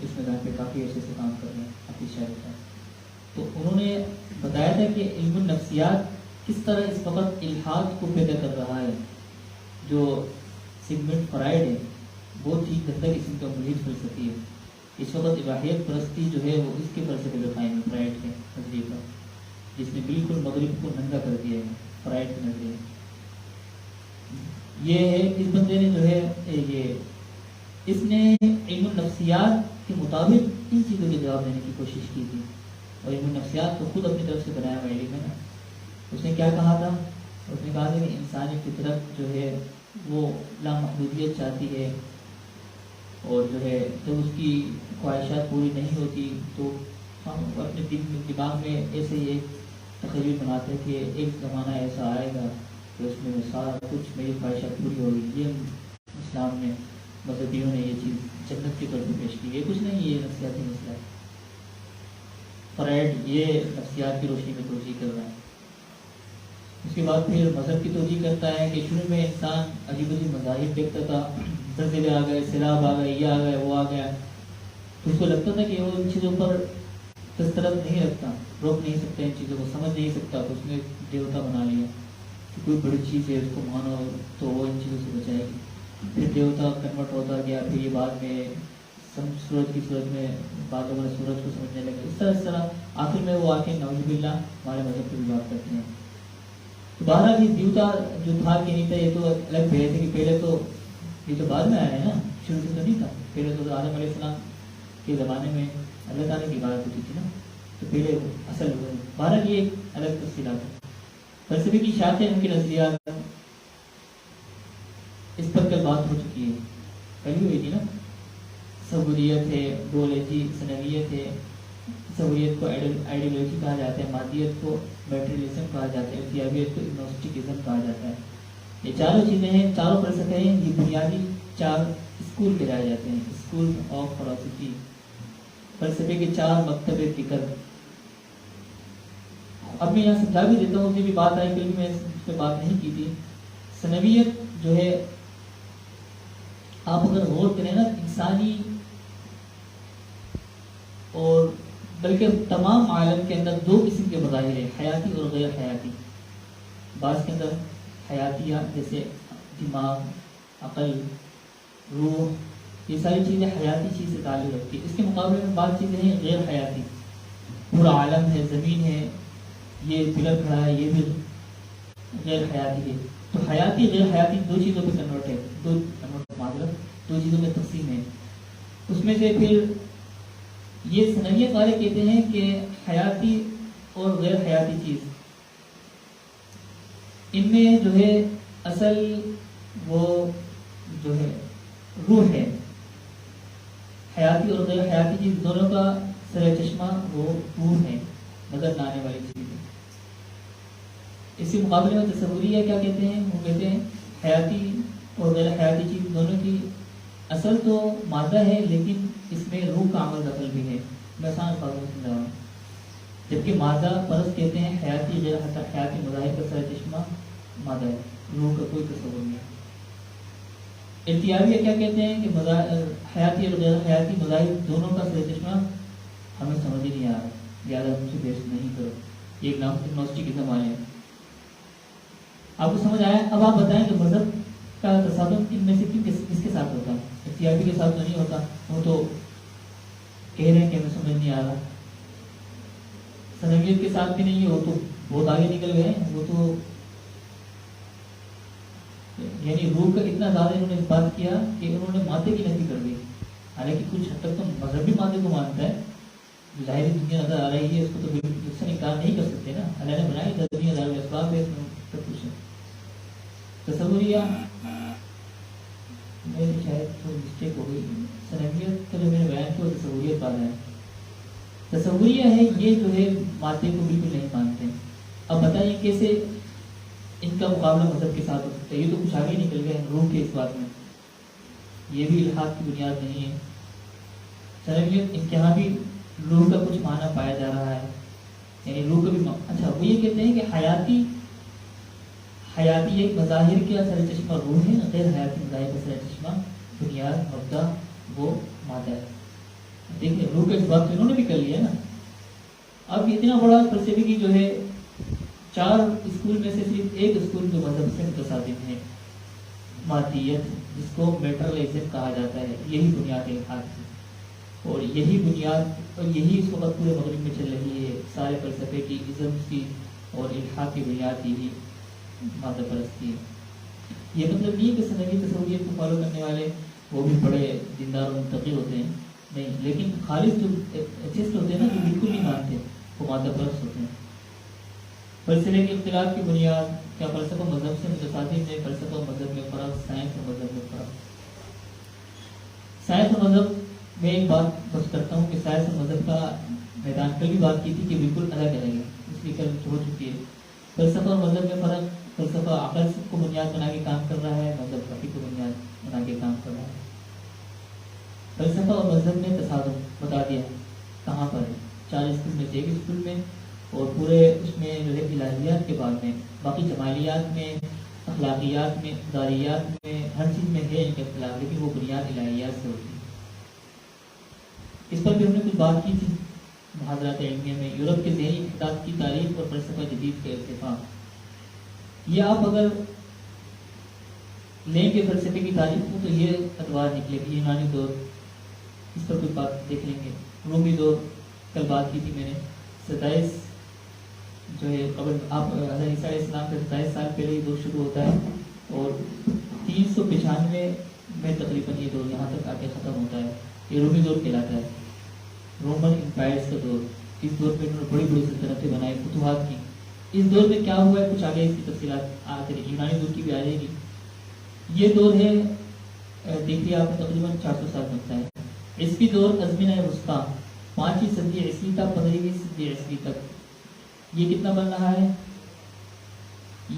اس میدان پہ کافی عرصے سے کام کر رہے ہیں حافظ شاہد صاحب. تو انہوں نے بتایا تھا کہ علم النفسیات کس طرح اس وقت الحاد کو پیدا کر رہا ہے. جو سگمنڈ فرائڈ ہے، بہت ہی گندہ قسم کا ملحد فلسفی ہے. اس وقت اباحیت پرستی جو ہے وہ اس کے فلسفے پہ قائم ہے، فرائڈ کے نظریے پر، جس نے بالکل مغرب کو ننگا کر دیا ہے. فرائڈ کے نظریے یہ ہے، اس بندے نے جو ہے اس نے علم النفسیات کے مطابق ان چیزوں کے جواب دینے کی کوشش کی تھی. اور علم النفسیات تو خود اپنی طرف سے بنایا ہوا علم ہے نا. اس نے کیا کہا تھا؟ اس نے کہا تھا کہ انسانی فطرت جو ہے وہ لامحدودیت چاہتی ہے، اور جو ہے جب اس کی خواہشات پوری نہیں ہوتی تو ہم اپنے دماغ میں ایسے ہی ایک تخیل بناتے ہیں کہ ایک زمانہ ایسا آئے گا کہ اس میں سارا کچھ میری خواہشات پوری ہوگی. یہ اسلام میں مذہبیوں نے یہ چیز جنت کے طور پہ پیش کی. یہ کچھ نہیں, یہ نفسیاتی مسئلہ ہے. فرائڈ یہ نفسیات کی روشنی میں توجیہ کر رہا ہے. اس کے بعد پھر مذہب کی توجیہ کرتا ہے کہ شروع میں انسان عجیب عجیب مذاہب دیکھتا تھا, زلزلے آ گئے, سیلاب آ گئے, یہ آ گئے, وہ آ گیا, تو اس کو لگتا تھا کہ وہ ان چیزوں پر دسترس نہیں رکھتا, روک نہیں سکتا, ان چیزوں کو سمجھ نہیں سکتا, تو اس نے دیوتا بنا لیا کہ کوئی بڑی چیز ہے, اس کو مانو تو وہ ان چیزوں سے بچائے گی. پھر دیوتا کنورٹ ہوتا گیا. پھر یہ بعد میں سورج کی صورت میں بعد میں سورج کو سمجھنے لگے. اس طرح آخر میں وہ آ کے نعوذ باللہ ہمارے مذہب کی بات کرتے ہیں. تو بہرحال یہ دیوتا جو تھا کہ نہیں تھا, یہ تو الگ بھیج تھے کہ پہلے تو یہ تو بعد میں آیا ہے نا, شروع سے تو نہیں تھا. پہلے تو آدم علیہ السلام کے زمانے میں اللہ تعالیٰ کی عبادت ہوتی تھی نا, تو پہلے اصل ہوئے. بہرحال یہ ایک الگ تفصیلات ہے. فلسفے کی شاخیں, ان کے نظریات, اس پر کل بات ہو چکی ہے, پہلی ہوئی تھی نا. تصوریت ہے, گولوجی, سنویت ہے. تصوریت کو آئیڈیالوجی کہا جاتا ہے, مادیت کو میٹریلزم کہا جاتا ہے, ارتیابیت کو اگنوسٹکزم کہا جاتا ہے. یہ چاروں چیزیں ہیں, چاروں فلسفے ہیں. یہ بنیادی 4 اسکول کہلائے جاتے ہیں, اسکول آف فلسفی. فلسفے کے 4 مکتب فکر. اب میں یہاں سمجھا بھی دیتا ہوں, مجھے بھی بات آئی, کل میں اس پہ بات نہیں کی تھی. سنویت جو ہے, آپ اگر غور کریں نا, انسانی اور بلکہ تمام عالم کے اندر 2 قسم کے مظاہر ہیں, حیاتی اور غیر حیاتی. بعض کے اندر حیاتیہ جیسے دماغ, عقل, روح, یہ ساری چیزیں حیاتی چیز سے تعلق رکھتی ہے. اس کے مقابلے میں بعض چیزیں ہیں غیر حیاتی. پورا عالم ہے, زمین ہے, یہ پلر کھڑا ہے, یہ بھی غیر حیاتی ہے. تو حیاتی غیر حیاتی 2 چیزوں پہ کنورٹ ہے, 2 چیزوں میں تقسیم ہے. اس میں سے پھر یہ سنویت والے کہتے ہیں کہ حیاتی اور غیر حیاتی چیز, ان میں جو ہے اصل وہ جو ہے روح ہے. حیاتی اور غیر حیاتی چیز دونوں کا سر چشمہ وہ روح ہے, نظر نہ آنے والی چیز ہے. اسی مقابلے میں تصوریہ کیا کہتے ہیں, وہ کہتے ہیں حیاتی اور غیر حیاتی چیز دونوں کی اصل تو مادہ ہے, لیکن اس میں روح کا عمل دخل بھی ہے. میں آسان الفاظ میں سمجھا رہا ہوں. جبکہ مادہ پرست کہتے ہیں حیاتی غیر حیاتی مظاہر کا سر چشمہ مادہ ہے, روح کا کوئی تصور نہیں ہے. ارتیابیہ کیا کہتے ہیں کہ حیاتی اور غیر حیاتی مظاہر دونوں کا سر چشمہ ہمیں سمجھ ہی نہیں آ رہا, زیادہ ہم سے بحث نہیں کرو. یہ اگنوسٹکزم والے ہیں. آپ کو سمجھ آیا؟ اب آپ بتائیں کہ مذہب کا تصادم ان میں سے کس کے ساتھ ہوتا ہے؟ ارتیابی کے ساتھ تو نہیں ہوتا, وہ تو کہہ رہے ہیں کہ ہمیں سمجھ نہیں آ رہا. سنویت کے ساتھ بھی نہیں ہے, وہ تو بہت آگے نکل گئے. وہ تو یعنی روح کا اتنا زیادہ انہوں نے اس بات کیا کہ انہوں نے مادے کی نفی کر دی. حالانکہ کچھ حد تک تو مذہب بھی مادے کو مانتا ہے, ظاہری دنیا نظر آ رہی ہے, اس کو تو بالکل اس سے انکار نہیں کر سکتے نا. اللہ نے بنائی دنیا دار الاسباب ہے, اس میں سب کچھ ہے. تصوریہ میری شاید تھوڑی مسٹیک ہو گئی, سنویت کا جو میں نے بیان کیا وہ تصوریت والا ہے. تصوریہ ہے یہ جو ہے مادے کو بالکل نہیں مانتے. اب بتائیے کیسے ان کا مقابلہ مذہب کے ساتھ ہو سکتا ہے؟ یہ تو کچھ آگے نکل گئے روح کے اس بات میں. یہ بھی الحاد کی بنیاد نہیں ہے. سنویت ان کے یہاں بھی روح کا کچھ معنی پایا جا رہا ہے, یعنی روح کا بھی اچھا. وہ یہ کہتے ہیں کہ حیاتی ایک مظاہر کا سر چشمہ روح ہے, غیر حیاتی مظاہر کا سر چشمہ بنیاد مبدا وہ مادہ ہے. دیکھیں روح کا اس بات تو انہوں نے بھی کر لیا نا. اب اتنا بڑا فلسفے کی جو ہے 4 اسکول میں سے صرف ایک اسکول جو مذہب سے متصادم ہے, مادیت, جس کو میٹرلزم کہا جاتا ہے. یہی بنیاد ہے الحاد کی, اور یہی بنیاد اور یہی اس وقت پورے مغرب میں چل رہی ہے. سارے فلسفے کی, ازم کی اور الحاد کی بنیاد یہی مادہ پرستی ہے. یہ مطلب نہیں ہے کہ سنوی تصوریت کو فالو کرنے والے وہ بھی بڑے دیندار و منتقی ہوتے ہیں, نہیں. لیکن خالص جو ایتھسٹ ہوتے ہیں نا, جو بالکل نہیں مانتے, وہ مادہ پرست ہوتے ہیں. فلسفے کے اختلاف کی بنیاد کیا فلسفہ مذہب سے متصادم ہے؟ فلسفہ مذہب میں فرق, سائنس اور مذہب میں فرق. سائنس اور مذہب میں ایک بات بس کرتا ہوں کہ سائنس اور مذہب کا میدان کل بھی بات کی تھی کہ بالکل الگ الگ ہے, اس لیے کل ہو چکی ہے. فلسفہ اور مذہب میں فرق فلسفہ عقل کو بنیاد بنا کے کام کر رہا ہے، مذہب فقہ کو بنیاد بنا کے کام کر رہا ہے۔ فلسفہ اور مذہب میں تصادم بتا دیا کہاں پر ہے، 4 اسکول میں سے ایک اسکول میں، اور پورے اس میں جو ہے الہیات کے بعد میں، باقی جمالیات میں، اخلاقیات میں، داریات میں، ہر چیز میں ہے ان کا اختلاف، لیکن وہ بنیاد الہیات سے ہوتی ہے۔ اس پر بھی ہم نے کچھ بات کی تھی محاضرات علمیہ میں، یورپ کے ذہنی انحطاط کی تاریخ اور فلسفہ جدید کے اتفاق۔ یہ آپ اگر لیں گے فلسفے کی تاریخ کو تو یہ ادوار نکلے گی، یونانی دور، اس پر کچھ بات دیکھ لیں گے۔ رومی دور کل بات کی تھی میں نے، 27 جو ہے قبل آپ حضرت عیسیٰ علیہ السلام سے 27 سال پہلے یہ دور شروع ہوتا ہے، اور 395 میں تقریباً یہ دور یہاں تک آ کے ختم ہوتا ہے۔ یہ رومی دور کہلاتا ہے، رومن امپائرس کا دور۔ اس دور میں انہوں نے بڑی بڑی سلطنتیں بنائی، فتوحات کی۔ اس دور میں کیا ہوا ہے کچھ آگے اس کی تفصیلات آتے ہیں، یونانی دور کی بھی آ جائے گی۔ یہ دور ہے دیکھیے آپ تقریباً 400 سال بنتا ہے۔ عیسوی دور ازمنہ وسطیٰ، 5ویں صدی عیسوی تا 15ویں صدی عیسوی تک، یہ کتنا بن رہا ہے؟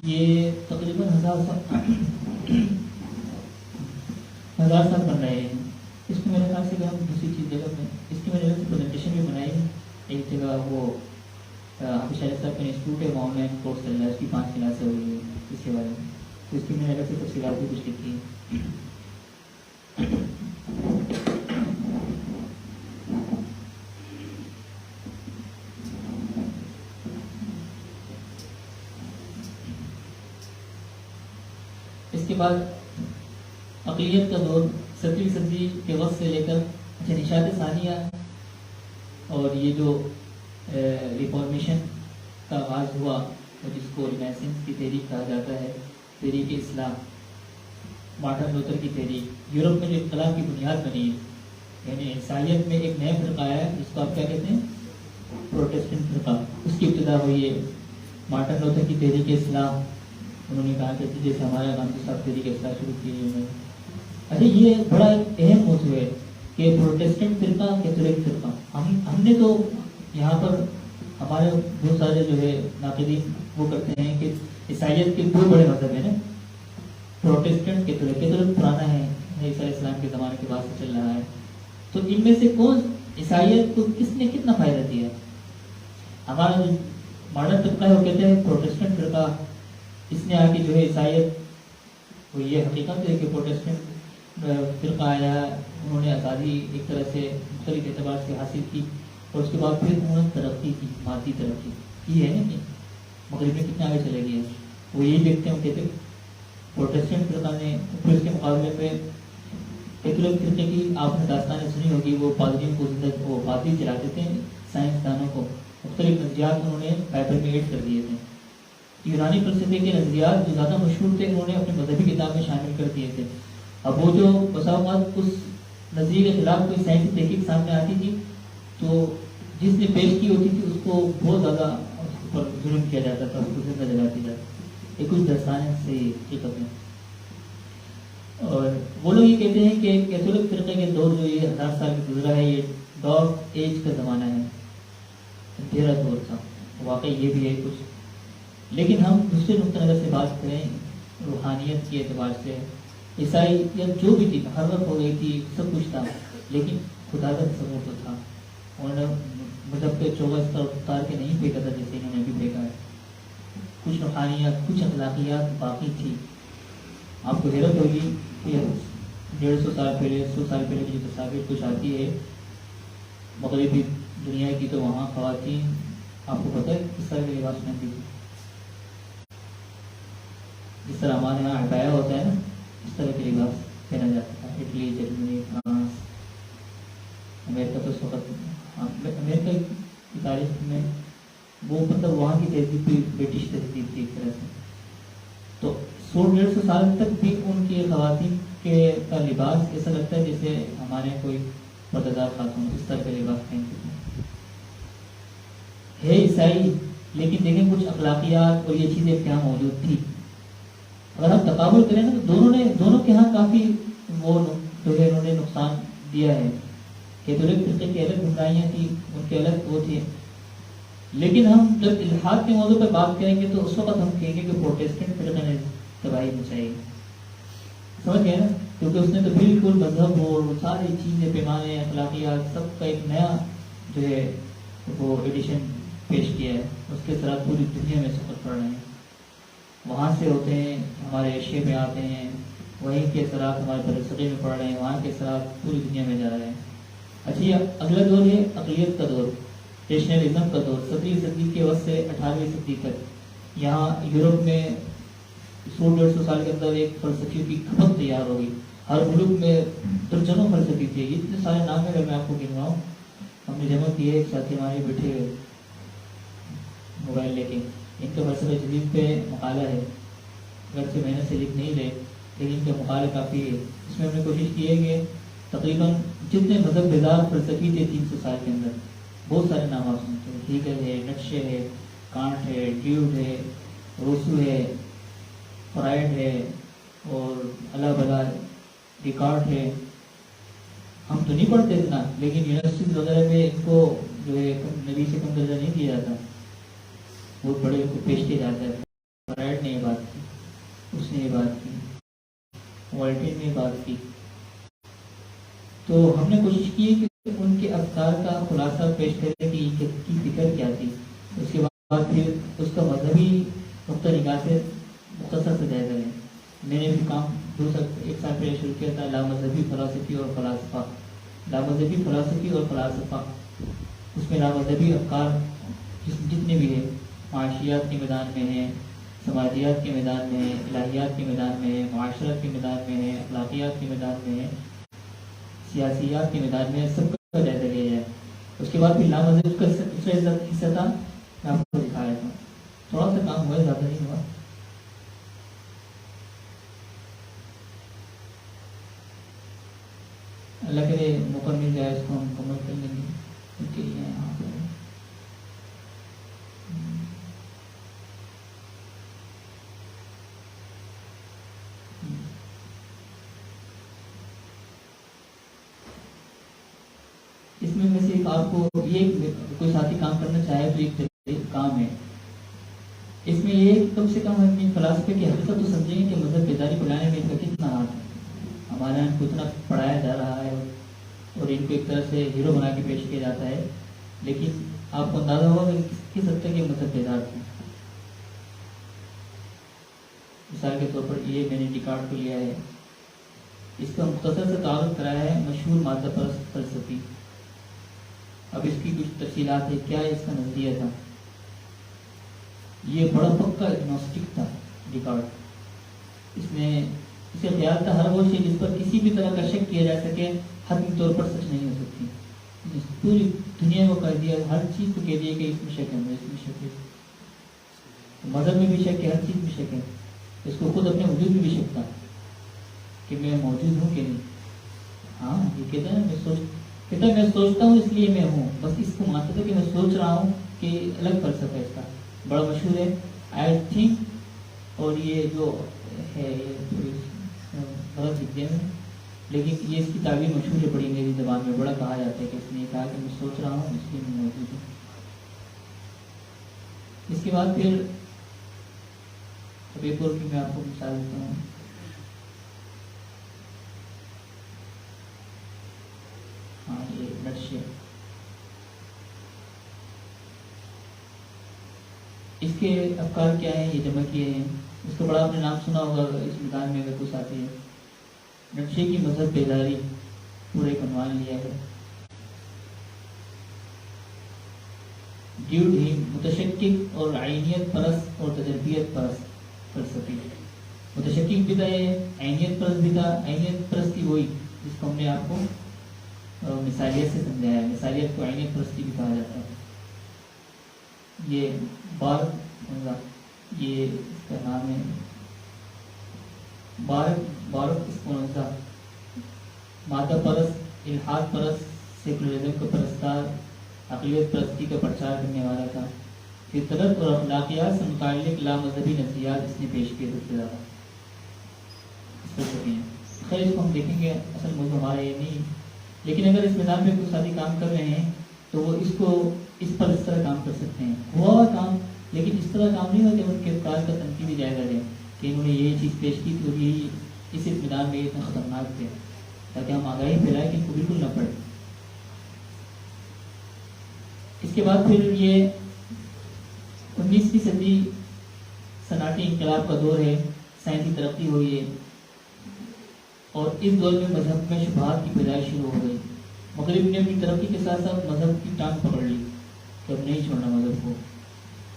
یہ تقریباً 1000 سال بن رہے ہیں۔ اس کو میرے خیال سے کہ ہم دوسری چیز جگہ میں اس کی میں نے پریزنٹیشن بھی بنائی ہے ایک جگہ، وہ حافظ شاہ صاحب کا انسٹیٹیوٹ ہے، آن لائن کورس چل رہا ہے، اس کی 5 کلاسیں ہوئی ہیں اس کے بارے میں، تو اس کی میں نے الگ سے تفصیلات بھی کچھ لکھی ہے۔ اس کے بعد اقلیت کا دور 7ویں صدی کے وقت سے لے کر نشاط ثانیہ، اور یہ جو ریفارمیشن کا آغاز ہوا اور جس کو رینیسنس کی تحریک کہا جاتا ہے، تحریک اسلام، مارٹن لوتھر کی تحریک، یورپ میں جو انقلاب کی بنیاد بنی ہے، یعنی عیسائیت میں ایک نیا فرقہ آیا جس کو آپ کیا کہتے ہیں؟ پروٹیسٹنٹ فرقہ، اس کی ابتدا ہوئی ہے مارٹن لوتھر کی تحریک اسلام۔ انہوں نے کہا کہ جیسے ہمارے گاندھی صاحب تحریک اسلام شروع کی ہے۔ اچھا، یہ بڑا ایک اہم موضوع ہے کہ پروٹیسٹنٹ فرقہ، کیتھولک فرقہ۔ ہم نے تو یہاں پر ہمارے بہت سارے جو ہے ناقدین وہ کرتے ہیں کہ عیسائیت کے 2 بڑے مذہب ہیں نا، پروٹیسٹنٹ، کیتھولک۔ کیتھولک پرانا ہے، عیسیٰ علیہ السلام کے زمانے کے بعد سے چل رہا ہے، تو ان میں سے کون عیسائیت کو کس نے کتنا فائدہ دیا؟ ہمارا جو ماڈرن طبقہ ہے وہ کہتے ہیں پروٹیسٹنٹ فرقہ، اس نے آ کے جو ہے عیسائیت، وہ یہ حقیقت ہے کہ پروٹیسٹنٹ فرقہ آیا، انہوں نے آزادی ایک طرح سے مختلف اعتبار سے حاصل کی، اور اس کے بعد پھر انہوں نے ترقی کی، مادی ترقی کی ہے نا کہ مغرب میں کتنے آگے چلے گئے، وہ یہی دیکھتے ہیں، کہتے پروٹیسٹنٹ فرقہ نے، پھر اس کے مقابلے میں کیتھولک فرقے کی آپ نے داستانیں سنی ہوگی، وہ پادریوں کو زندہ، وہ پادری چلاتے تھے، سائنسدانوں کو مختلف نظریات انہوں نے بائبل میں ایڈ کر دیے تھے۔ یونانی فلسفے کے نظریات جو زیادہ مشہور تھے انہوں نے اپنے مذہبی کتاب میں شامل کر دیے تھے۔ اب وہ جو بسا اوقات اس نظریے کے خلاف کوئی سائنسی تحقیق سامنے آتی تھی تو جس نے پیش کی ہوتی تھی اس کو بہت زیادہ اس پر ظلم کیا جاتا تھا، اس کو زندہ جلاتی جاتی، یہ کچھ داستانیں سے حقیقت ہے۔ اور وہ لوگ یہ کہتے ہیں کہ کیتھولک فرقے کے دور جو یہ 1000 سال میں گزرا ہے، یہ ڈارک ایج کا زمانہ ہے، اندھیرا دور تھا، واقعی یہ بھی ہے کچھ۔ لیکن ہم دوسرے نقطہ نظر سے بات کریں، روحانیت کے اعتبار سے، عیسائیت جو بھی تھی محرف ہو گئی تھی، سب کچھ تھا، لیکن خدا کا تصور تو تھا، انہوں نے مذہب کے چوگا اس طرف اتار کے نہیں پھینکا تھا جیسے انہوں نے بھی پھینکا ہے۔ کچھ روحانیت، کچھ اخلاقیات باقی تھی۔ آپ کو حیرت ہوگی کہ 150 سال پہلے، 100 سال پہلے کی جو تصاویر کچھ آتی ہے مغربی دنیا کی، تو وہاں خواتین آپ کو پتہ ہے کس طرح کے لباس پہنتی تھی؟ جس طرح ہمارے یہاں عبایا ہوتا ہے نا، اس طرح کے لباس پہنا جاتا تھا۔ اٹلی، جرمنی، فرانس، امریکہ، تو اس وقت امریکہ کی تاریخ میں وہ مطلب وہاں کی تہذیب بھی برٹش تہذیب تھی ایک طرح سے، تو 100-150 سال تک بھی ان کی خواتین کے کا لباس ایسا لگتا ہے جیسے ہمارے کوئی پردہ خاتون اس طرح کا لباس پہنتی تھی۔ ہے عیسائی، لیکن دیکھیں کچھ اخلاقیات اور یہ چیزیں کیا موجود تھی۔ اگر ہم تقابل کریں نا تو دونوں کے ہاں کافی وہ جو ہے انہوں نے نقصان دیا ہے۔ کیتھولک فرقے کی الگ گمراہیاں تھیں، ان کے الگ وہ تھے، لیکن ہم جب الحاد کے موضوع پہ بات کریں گے تو اس وقت ہم کہیں گے کہ پروٹیسٹنٹ فرقے نے تباہی مچائی، سمجھ گئے نا، کیونکہ اس نے تو بالکل مذہب اور ساری چیزیں، پیمانے، اخلاقیات، سب کا ایک نیا جو ہے وہ ایڈیشن پیش کیا ہے، اس کے ساتھ پوری دنیا میں سفر پڑ رہے ہیں، وہاں سے ہوتے ہیں ہمارے ایشیا میں آتے ہیں، وہیں کے اثرات ہمارے برصغیر میں پڑ رہے ہیں، وہاں کے اثرات پوری دنیا میں جا رہے ہیں۔ اچھا، یہ اگلا دور ہے اقلیت کا دور، نیشنلزم کا دور، 17ویں صدی کے وقت سے 18ویں صدی تک۔ یہاں یورپ میں 100-150 سال کے اندر ایک فلسفیوں کی کھپت تیار ہو گئی، ہر ملک میں درجنوں فلسفی تھے، اتنے سارے نام ہیں اگر میں آپ کو گنواؤں۔ ہم نے جمع کیے، ایک ساتھی ہمارے بیٹھے ہوئے موبائل لے کے، ان کا فلسفہ جدید پہ مقالہ ہے، اگرچہ محنت سے لکھ نہیں رہے لیکن ان کا مقالہ کافی ہے۔ اس میں ہم نے کوشش کی ہے کہ تقریباً جتنے مذہب بیدار فلسفی تھے 300 سال کے اندر، بہت سارے نام آپ سنتے ہیں، ہیگل ہے، نیٹشے ہے، کانٹ ہے، ڈیوڈ ہے، روسو ہے، فرائڈ ہے، اور اللہ بلا ڈیکارٹ ہے۔ ہم تو نہیں پڑھتے اتنا، لیکن یونیورسٹیز وغیرہ میں ان کو جو ہے نبی سے کم درجہ نہیں دیا جاتا، بہت بڑے ان کو پیش کیا جاتا ہے۔ فرائڈ نے یہ بات کی، اس نے یہ بات کی، والٹین نے یہ بات کی۔ تو ہم نے کوشش کی کہ ان کے افکار کا خلاصہ پیش کرنے کی فکر کیا تھی، اس کے بعد پھر اس کا مذہبی نقطہ نگاہ سے مختصر سے جائزہ لیں۔ میں نے بھی کام 1 سال پہلے شروع کیا تھا، لامذہبی فلسفی اور فلاسفہ، لامذہبی فلسفی اور فلاسفہ۔ اس میں لامذہبی افکار جتنے بھی ہیں، معاشیات کے میدان میں ہیں، سماجیات کے میدان میں ہیں، الہیات کے میدان میں ہیں، معاشرت کے میدان میں ہیں، اخلاقیات کے میدان میں ہیں، سیاسیات کے میدان میں، سب کا جائزہ لیا جائے۔ اس کے بعد پھر لامذہب کا دوسرا حصہ تھا، میں آپ کو دکھا رہا تھا، تھوڑا سا کام ہوا، زیادہ نہیں ہوا۔ اللہ کرے موقع مل جائے اس کو ہم مکمل کر لیں گے، ان کے لیے یہاں پہ اس میں سے ایک آپ کو یہ کوئی ساتھی کام کرنا چاہے تو ایک کام ہے اس میں، یہ کم سے کم ہم فلسفے کی حقیقت تو سمجھیں گے کہ مذہب بیداری کو لانے میں ان کا کتنا ہاتھ ہے۔ ہمارے یہاں ان کو اتنا پڑھایا جا رہا ہے اور ان کو ایک طرح سے ہیرو بنا کے پیش کیا جاتا ہے، لیکن آپ کو اندازہ ہوگا کہ کس حد تک یہ مذہب بیدار تھے۔ مثال کے طور پر یہ میں نے ڈیکارٹ کو لیا ہے، اس کا مختصر سے تعارف کرایا ہے، مشہور مادہ پرست فلسفی۔ اب اس کی کچھ تفصیلات ہے، کیا اس کا نظریہ تھا۔ یہ بڑا پکا اگنوسٹک تھا ڈیکارٹ، اسے خیال تھا ہر وہ چیز جس پر کسی بھی طرح کا شک کیا جا سکے حتمی طور پر سچ نہیں ہو سکتی۔ پوری دنیا کو کہہ دیا، ہر چیز کو کہہ دیا کہ اس میں شک ہے، اس میں شک ہے، مذہب میں بھی شک ہے، ہر چیز میں شک ہے، اس کو خود اپنے وجود میں بھی شک تھا کہ میں موجود ہوں کہ نہیں۔ ہاں یہ کہتا ہے میں سوچتا ہوں اس لیے میں ہوں، بس اس کو مانتا تھا کہ میں سوچ رہا ہوں، کہ الگ فلسفہ ہے اس کا، بڑا مشہور ہے آئی تھنک، اور یہ جو ہے غلط لکھ دیا میں، لیکن یہ اس کی تعبیر مشہور ہے بڑی میری زبان میں، بڑا کہا جاتا ہے کہ اس نے کہا کہ میں سوچ رہا ہوں اس لیے میں موجود ہوں۔ اس کے بعد پھر اب ایک اور کی میں آپ کو مثال دیتا ہوں۔ ہاں یہ نیٹشے، اس کے افکار کیا ہیں، یہ جمع کیے ہیں، اس کا بڑا آپ نے نام سنا ہوگا اس میدان میں اگر کچھ آتی ہے۔ نیٹشے کی مذہب بیداری پورے ایک عنوان لیا ہے۔ ڈیوڈ ہی متشکک اور عینیت پرست اور تجربیت پرست فلسفی، متشکک بھی تھا، عینیت پرست بھی تھا۔ عینیت پرستی وہی جس کو ہم نے آپ کو مثالیت سے سمجھایا ہے، مثالیت کو عینیت پرستی بھی کہا جاتا ہے۔ یہ یہ اس کا نام ہے بارک اسپونزا، مادہ پرست، الحاد پرست، سیکولرزم کا پرستار، اقلیت پرستی کا پرچار کرنے والا تھا۔ فطرت اور اخلاقیات سے متعلق لامذہبی نظریات اس نے پیش کیے سب سے زیادہ خیر اس کو ہم دیکھیں گے، اصل موضوع ہمارا یہ نہیں، لیکن اگر اس میدان میں کچھ ساتھی کام کر رہے ہیں تو وہ اس کو اس پر اس طرح کام کر سکتے ہیں، ہوا کام، لیکن اس طرح کام نہیں ہوا کہ ان کے افکار کا تنقیدی جائزہ لیں کہ انہوں نے یہ چیز پیش کی تھی اور یہی اس میدان میں اتنا خطرناک تھے، تاکہ ہم آگاہی پھیلائیں کہ ان کو بالکل نہ پڑے۔ اس کے بعد پھر یہ 19ویں صدی صنعتی انقلاب کا دور ہے، سائنسی ترقی ہوئی ہے، اور اس دور میں مذہب میں شبہات کی پیدائش شروع ہو گئی۔ مغرب نے اپنی ترقی کے ساتھ ساتھ مذہب کی ٹانگ پکڑ لی کہ اب نہیں چھوڑنا مذہب کو،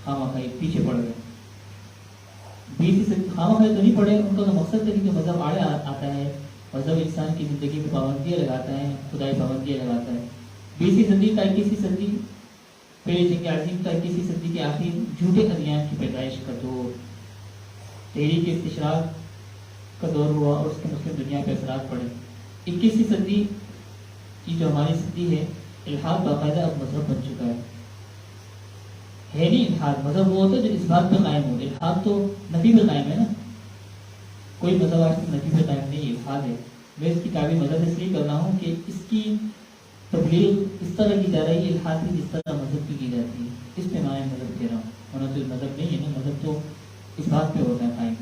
خواہ پیچھے پڑ گئے۔ 20ویں صدی خواہ تو نہیں پڑے، ان کا تو مقصد تھا کہ مذہب آڑے آتا ہے، مذہب انسان کی زندگی میں پابندیاں لگاتا ہے، خدائی پابندیاں لگاتا ہے۔ 20ویں صدی کا 21ویں صدی پہلی جنگ عظیم کا 21ویں صدی کے آخر جھوٹے ادیان کی پیدائش کا دور، تحریک استشراق کا دور ہوا اور اس کے مسلم دنیا پہ اثرات پڑے۔ 21ویں صدی کی جو ہماری صدی ہے، الحاد باقاعدہ اب مذہب بن چکا ہے نہیں الحاد، مذہب وہ ہوتا ہے جو اس بات پہ قائم ہو، الحاد تو نفی پہ قائم ہے نا، کوئی مذہب آج تک نفی پہ قائم نہیں، الحاد ہے۔ میں اس کی تعبیر مذہب اس لیے کر رہا ہوں کہ اس کی تبلیغ اس طرح کی جا رہی ہے الحاد کی جس طرح مذہب کی جاتی ہے، اس پہ میں مذہب کہہ رہا ہوں، ورنہ تو مذہب نہیں ہے نا، مذہب تو اس بات پہ ہوتا ہے قائم۔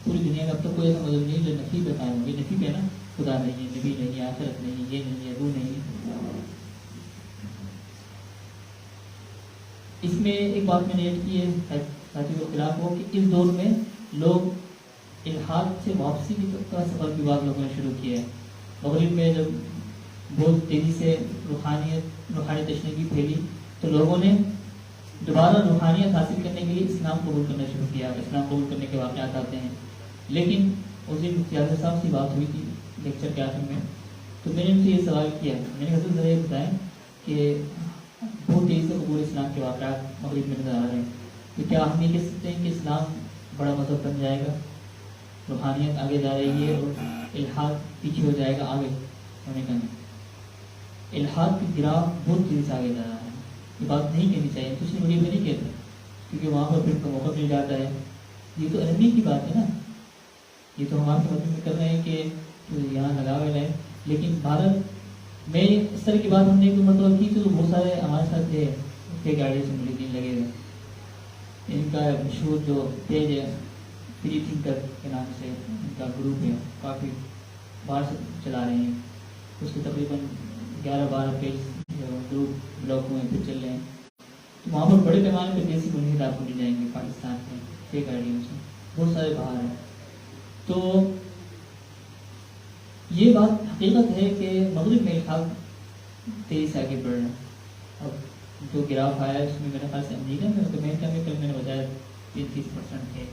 پوری دنیا میں اب تک کوئی ایسا مذہب نہیں جو نفی پہ قائم ہوگی، نفی پہ نا، خدا نہیں ہے، نبی نہیں ہے، آخرت نہیں ہے، یہ نہیں ہے، وہ نہیں ہے۔ اس میں ایک بات میں نے ایڈ کی ہے ساتھی کے خلاف ہو کہ اس دور میں لوگ الحاد سے واپسی کا سفر بھی بعض لوگوں نے شروع کیا ہے۔ مغرب میں جب بہت تیزی سے روحانی تشنگی پھیلی تو لوگوں نے دوبارہ روحانیت حاصل کرنے کے لیے اسلام قبول کرنا شروع کیا۔ اسلام قبول کرنے کے واقعات آتے ہیں، لیکن اس دن مفتی اعظم صاحب سے بات ہوئی تھی لیکچر کے آخر میں، تو میں نے ان سے یہ سوال کیا، میں نے حضرت ذرا یہ بتائیں کہ بہت تیزی سے قبول اسلام کے واقعات مغرب میں نظر آ رہے ہیں، تو کیا ہم یہ کہہ سکتے ہیں کہ اسلام بڑا مذہب بن جائے گا، روحانیت آگے جا رہی ہے اور الحاد پیچھے ہو جائے گا آگے ہونے کا؟ نہیں، الحاد کی گراف بہت تیزی سے آگے جا رہا ہے، یہ بات نہیں کہنی چاہیے، کچھ نہیں مغرب میں نہیں کہتے کیونکہ وہاں پر پھر کا موقع مل جاتا ہے۔ یہ تو علمی کی بات ہے نا، یہ تو ہمارے مدد میں کر رہے ہیں کہ یہاں لگا ہوئے رہے، لیکن بھارت میں اس طرح کی بات ہم نے ایک مرتبہ کی تو بہت سارے ہمارے ساتھ تھے، کے گاڑی سے ملے دن لگے ہوئے۔ ان کا مشہور جو پیج ہے فری تھنکر کے نام سے ان کا گروپ ہے، کافی باہر سے چلا رہے ہیں، اس کے تقریباً 11-12 پیج گروپ بلاک ہوئے پھر چل رہے ہیں، تو وہاں پر بڑے پیمانے پہ دیسی بنیاد آپ کو مل جائیں گے پاکستان میں کے گاڑیوں سے، بہت سارے باہر ہیں۔ تو یہ بات حقیقت ہے کہ مغرب میں الحاد تیزی سے آگے بڑھ رہا ہے۔ اب جو گراف آیا ہے اس میں میرے خیال سے امریکہ میں کل میں نے بتایا 33% ہے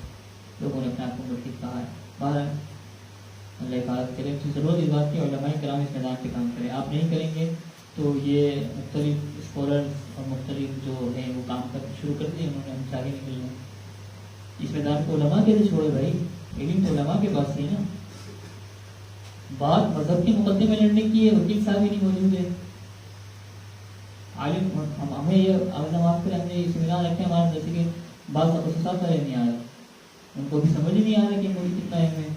لوگوں نے اپنے آپ کو ملک کہا ہے۔ باہر اللہ حفاظت کرے، ضرورت اس بات کی علماء کرام اس میدان پہ کام کریں، آپ نہیں کریں گے تو یہ مختلف اسکالرز اور مختلف جو ہیں وہ کام شروع کر دیے، انہوں نے ہم سے آگے نکلنا ہے۔ اس میدان کو علماء کیسے چھوڑے بھائی، علم تو علماء کے پاس ہی ہے نا۔ بات مذہب کے مقدمے میں لڑنے کی ہے، وکیل صاحب ہی نہیں موجود ہے، عالم ہمیں یہ معاف کریں، ہم نے یہ سیمینار رکھے ہمارے جیسے کہ بعض تخصصات والے نہیں آ رہے، ان کو بھی سمجھ نہیں آ رہا کہ مجھے کتنا اہم ہے۔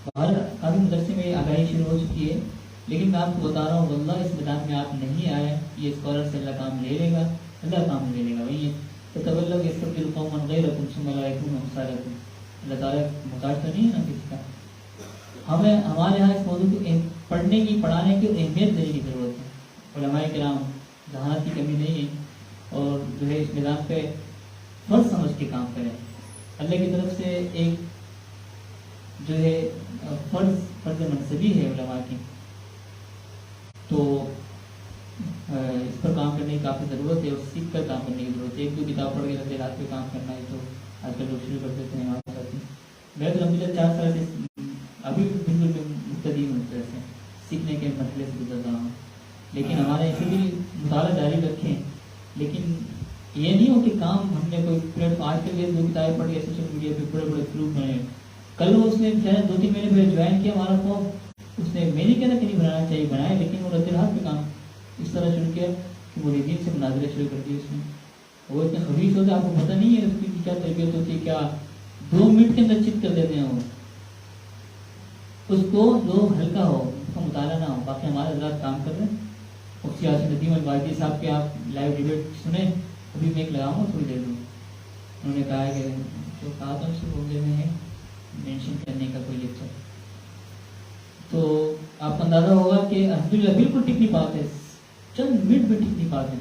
باہر کافی مدرسے میں آگاہی شروع ہو چکی ہے، لیکن میں آپ کو بتا رہا ہوں واللہ اس میدان میں آپ نہیں آئے، یہ اسکالر سے اللہ کام لے لے گا، اللہ کام لے لے گا۔ وہی تطلق یستبدل قوما غیرکم ثم لا یکونوا امثالکم، اللہ تعالیٰ محتاج تو نہیں ہے نا کسی کا۔ ہمیں ہمارے یہاں اس موضوع کو پڑھنے کی پڑھانے کی اہمیت دینے کی ضرورت ہے۔ علماء کرام ذہانت کی کمی نہیں ہے، اور جو ہے اس میدان پہ فرض سمجھ کے کام کریں۔ اللہ کی طرف سے ایک جو ہے فرض منصبی ہے علماء کی، تو اس پر کام کرنے کی کافی ضرورت ہے اور سیکھ کر کام کرنے کی ضرورت ہے۔ ایک دو کتاب پڑھ کے رہتے رات پہ کام کرنا ہے تو آج کل لوگ شروع کر دیتے ہیں ہمارے ساتھ ہی۔ میں تو الحمدللہ 4 سال سے ابھی بالکل مبتدی ہوں، اس طرح سے سیکھنے کے مرحلے سے گزر رہا ہوں، لیکن ہمارے ایسے بھی مطالعہ جاری رکھیں، لیکن یہ نہیں ہو کہ کام ہم نے کوئی پلیٹ آج کل یہ 2 کتابیں پڑھ کے سوشل میڈیا پہ بڑے بڑے گروپ بنے، کل وہ اس نے شاید 2-3 مہینے پہلے جوائن کیا ہمارا فارم، اس نے میں نہیں کہنا کہ نہیں بنانا چاہیے بنائے، لیکن وہ رد الحاد پہ کام اس طرح شروع کیا کہ مریدین سے مناظرے شروع کر دیے۔ اس میں وہ اتنے خبیث ہوتے آپ کو پتہ نہیں ہے اس کی کیا تربیت ہوتی ہے، کیا 2 منٹ کے اندر چت کر دیتے ہیں وہ، اس کو جو ہلکا ہو، اس کا مطالعہ نہ ہو، باقی ہمارے حضرات کام کر رہے ہیں، اور سیاسی ندیم الواحدی صاحب کے آپ لائیو ڈیبیٹ سنیں، ابھی میں ایک لگاؤں گا تھوڑی دیر میں. انہوں نے کہا ہے کہ جو کہا تھا اس کو بولنے میں مینشن کرنے کا کوئی لیکچر. تو آپ کو اندازہ ہوگا کہ الحمدللہ بالکل ٹکنی بات ہے، چند منٹ میں ٹکنی بات ہے.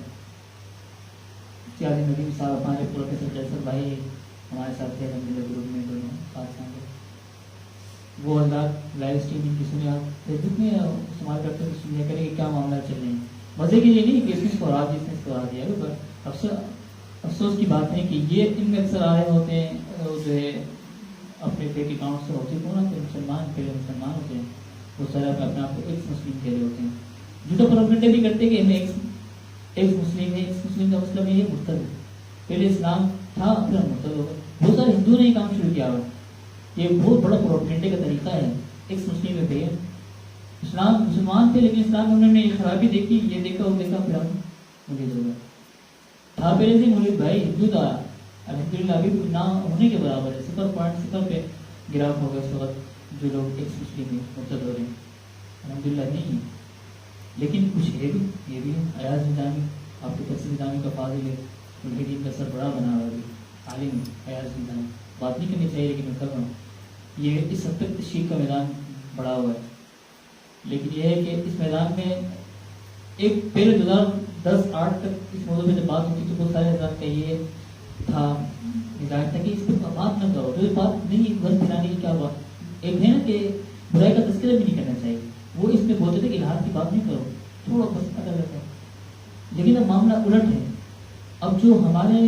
سیاسی ندیم صاحب ہمارے پروفیسر جیسر بھائی ہمارے ساتھ تھے الحمدللہ گروپ میں، دونوں ساتھ ساتھ وہ حضرات لائیو اسٹریمنگ کی سنیں، آپ فیس بک میں استعمال کرتے ہیں تو سنیا کریں کہ کیا معاملہ چل رہے ہیں. مزے کے لیے نہیں کہ اس نے سورا جس نے سورا دیا، افسوس کی بات ہے کہ یہ ان میں اکثر آ رہے ہوتے ہیں جو ہے اپنے فیک اکاؤنٹ سے ہوتے کون آتے ہیں مسلمان، پہلے مسلمان ہوتے ہیں، وہ سارا اپنے آپ کو ایکس مسلم کہہ رہے ہوتے ہیں. جھوٹا پروپیگنڈا بھی کرتے کہ ہمیں ایکس مسلم ہے. ایکس مسلم کا مطلب ہے یہ مرتد ہے، پہلے اسلام تھا پھر ہم مرتد ہو گئے. بہت سارے ہندوؤں نے یہ کام شروع کیا ہوا، یہ بہت بڑا پروپیگنڈے کا طریقہ ہے. ایکس مسلم ہے بھیا، اسلام مسلمان تھے لیکن اسلام میں انہوں نے یہ خرابی دیکھی، یہ دیکھا وہ دیکھا، پھر ہم مجھے ہو گئے. تھا پہلے سے مولوی بھائی ہندو تھا، الحمدللہ ابھی نہ ہونے کے برابر ہے، 0.0 پہ گراف ہوگا اس وقت جو لوگ ایکس مسلم میں مرتد ہو رہے ہیں. الحمدللہ نہیں ہے، لیکن کچھ ہے بھی، یہ بھی ہے. ایاز نظامی آپ کے تفسیر نظامی کا فاضل ہے، ملحدین کا سر بڑا بنا ہوا ہے، عالم ایاز نظامی. بات نہیں کرنی چاہیے لیکن میں کر رہا ہوں. یہ اس حد تک تشریح کا میدان بڑا ہوا ہے، لیکن یہ ہے کہ اس میدان میں ایک پہلے 2010-8 تک اس موضوع میں جب بات ہوتی تو بہت سارے حضرات کا یہ تھا مزاج تھا کہ اس پہ بات نہ کرو، جو بات نہیں غلط پھیلانے کی کیا بات. ایک ہے نا کہ برائی کا تذکرہ بھی نہیں کرنا چاہیے، وہ اس میں بولتے تھے کہ الہاد کی بات نہیں کرو، تھوڑا بس پتہ رہتا ہے. لیکن اب معاملہ الٹ ہے. اب جو ہمارے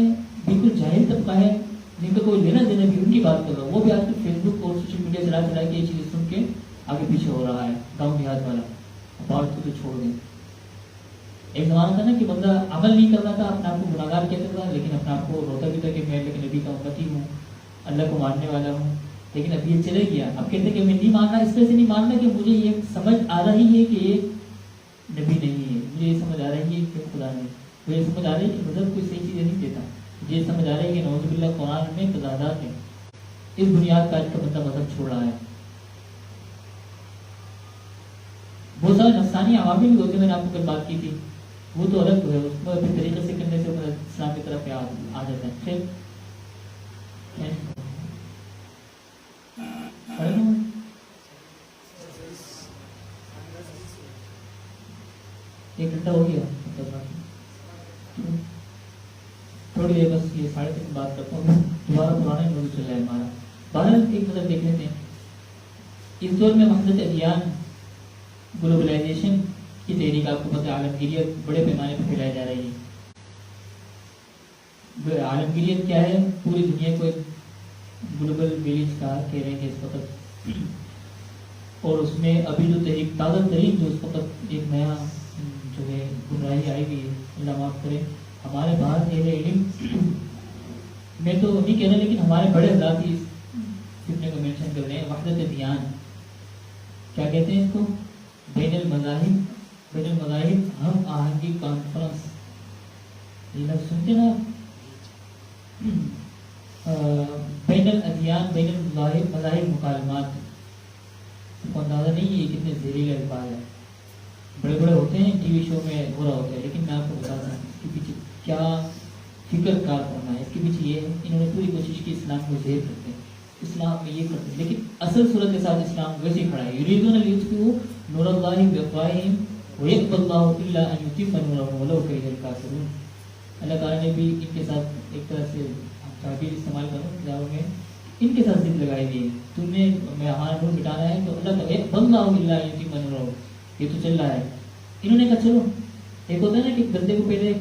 بالکل جاہل طبقہ ہے جن کا کوئی لینا دینا بھی ان کی بات کر رہا ہوں، وہ بھی آج کل فیس بک اور سوشل میڈیا چلا چلا کے یہ چیزیں سن کے آگے پیچھے ہو رہا ہے. گاؤں دیہات والا بات کو تو چھوڑ دیں. ایک زمانہ تھا نا کہ بندہ عمل نہیں کرنا تھا، اپنے آپ کو گناہگار کہتا تھا، لیکن اپنے آپ کو روتا بھی تھا کہ میں لیکن نبی کا امتی ہوں، اللہ کو ماننے والا ہوں. لیکن اب یہ چلے گیا، اب کہتے کہ میں نہیں ماننا، اس طرح سے نہیں ماننا کہ مجھے یہ سمجھ آ رہی ہے کہ یہ نبی نہیں ہے، مجھے یہ سمجھ آ رہی ہے کہ خدا نہیں، مجھے سمجھ آ رہی ہے کہ مذہب کوئی صحیح چیزیں نہیں دیتا، مجھے یہ سمجھ آ رہی ہے کہ نعوذ باللہ قرآن میں تضادات ہیں. اس بنیاد پر آج کا بندہ مذہب چھوڑ رہا ہے. بہت سارے نفسانی عوامل بھی ہوتے ہیں، میں نے آپ کو کل بات کی تھی، وہ تو الگ ہے، اس کو اپنے طریقے سے کرنے سے اسلام کی طرف آ جاتا ہے. پھر ایک گھنٹہ ہو گیا، تھوڑی دیر بس یہ 3:30 بات کرتا ہوں، دوبارہ پرانا موضوع چل رہا ہے ہمارا. بہرحال ایک نظر دیکھ لیتے ہیں. اس دور میں وحدت ادیان، گلوبلائزیشن کی تحریک، آپ کو پتہ ہے عالمگیریت بڑے پیمانے پر پھیلائی جا رہی ہے. عالمگیریت کیا ہے؟ پوری دنیا کو ایک گلوبل ویلیج کا کہہ رہے ہیں اس وقت، اور اس میں ابھی جو تحریک تازہ ترین جو اس وقت ایک نیا جو ہے گمراہی آئی ہوئی ہے، اللہ معاف کرے. ہمارے باہر اہل علم، میں تو نہیں کہہ رہا لیکن ہمارے بڑے حضرات ہی فتنے کو مینشن کر رہے ہیں. وحدت ادیان کیا کہتے ہیں اس کو؟ بین المذاہب ہم آہنگی کانفرنس. یہ لفظ سنتے نا، بین الادیان، بین المذاہب، مذاہب مکالمات. کو اندازہ نہیں ہے یہ کتنے زہریلے الفاظ ہیں. بڑے بڑے ہوتے ہیں ٹی وی شو میں ہو رہا ہوتا ہے، لیکن میں آپ کو بتاتا ہوں اس کے پیچھے کیا فکر کار کرنا ہے. اس کے پیچھے یہ ہے انہوں نے پوری کوشش کی اسلام کو زہر کرتے ہیں، اسلام میں یہ کرتے ہیں، لیکن اصل صورت کے ساتھ اسلام ویسے ہی کھڑا ہے. یریدون لیطفئوا نور اللہ بافواہہم ویأبی اللہ الا ان یتم نورہ ولو کرہ الکافرون. اللہ تعالیٰ نے بھی ان کے ساتھ ایک طرح سے تعبیر استعمال کروں کتابوں میں ان کے ساتھ ضد لگائی دی ہے. تم نے ہمارا نور مٹانا ہے تو اللہ کا ویأبی اللہ الا ان یتم نورہ، یہ تو چل رہا ہے. انہوں نے کہا چلو ایک ہوتا ہے نا کہ بندے کو پہلے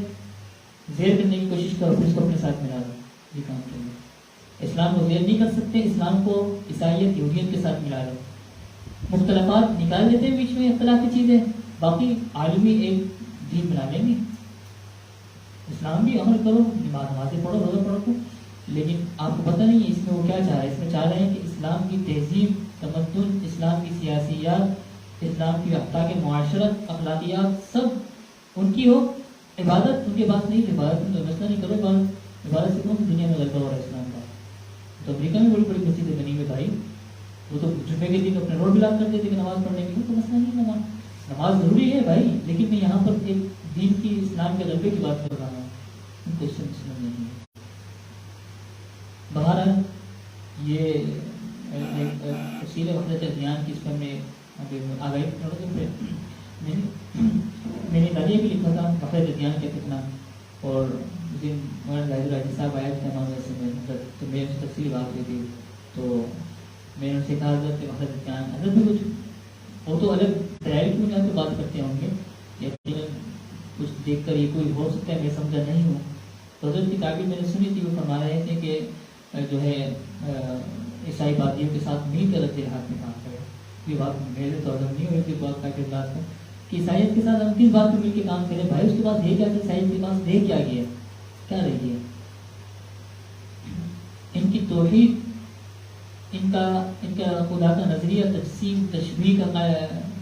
زہر کرنے کی کوشش کرو پھر اس کو اپنے ساتھ ملا دو، یہ کام چاہیے. اسلام کو زہر نہیں کر سکتے، اسلام کو عیسائیت یہودیت کے ساتھ ملا دو. مختلفات نکال دیتے ہیں بیچ میں اختلافی چیزیں، باقی عالمی ایک دین بنا لیں گے. اسلام بھی عمل کرو، نمازیں پڑھو، روزہ پڑھو کو، لیکن آپ کو پتہ نہیں ہے اس میں وہ کیا چاہ رہے ہیں. اس میں چاہ رہے ہیں کہ اسلام کی تہذیب، تمدن، اسلام کی سیاسیات، اسلام کی اخلاق معاشرت، اخلاقیات سب ان کی ہو. عبادت ان کے پاس نہیں، عبادت ان کا مسئلہ نہیں کرو. عبادت سے کون سی دنیا میں غلطہ ہو رہا ہے اسلام کا. تو امریکہ میں بڑی بڑی مسجدیں بنی ہوئی بھائی، وہ تو جمعے کے دن اپنے روڈ بلاک کر دیتے کہ نماز پڑھنے کی، تو مسئلہ نہیں نماز. نماز ضروری ہے بھائی، لیکن میں یہاں پر ایک دین کی اسلام کے غلبے کی بات کر رہا ہوں، ان کو سمجھ نہیں ہے۔ بہرحال یہ تفصیل وحدت ادیان کی اس پر میں آگاہی میں نے تعلیہ بھی لکھا تھا وحدت ادیان کا کتنا، اور اس دن مولانا ظاہر راجی صاحب آئے تھے ہمارے سے میں تو میں ان سے تفصیل بات ہوئی تھی، تو میں نے ان سے کہا حضرت کہ وحدت ادیان حضرت بھی کچھ وہ تو الگ ڈائریکٹ میں جا کے بات کرتے ہوں گے، یا کچھ دیکھ کر یہ کوئی ہو سکتا ہے میں سمجھا نہیں ہوں، تو حضرت کی تعبیر میں نے سنی تھی، وہ فرما رہے تھے کہ جو ہے عیسائی بادیوں کے ساتھ مل کر رد ہاتھ میں کام کرے۔ یہ بات میرے تو حضرت نہیں ہوئی تھی، بات کا کردار تھا کہ عیسائیت کے ساتھ ہم کس بات پہ مل کے کام کریں بھائی، اس کے پاس ہے کیا، عیسائیت کے پاس ہے کیا گیا، کیا رہ گیا؟ ان کی توحید، ان کا خدا کا نظریہ تجسیم تشبیہ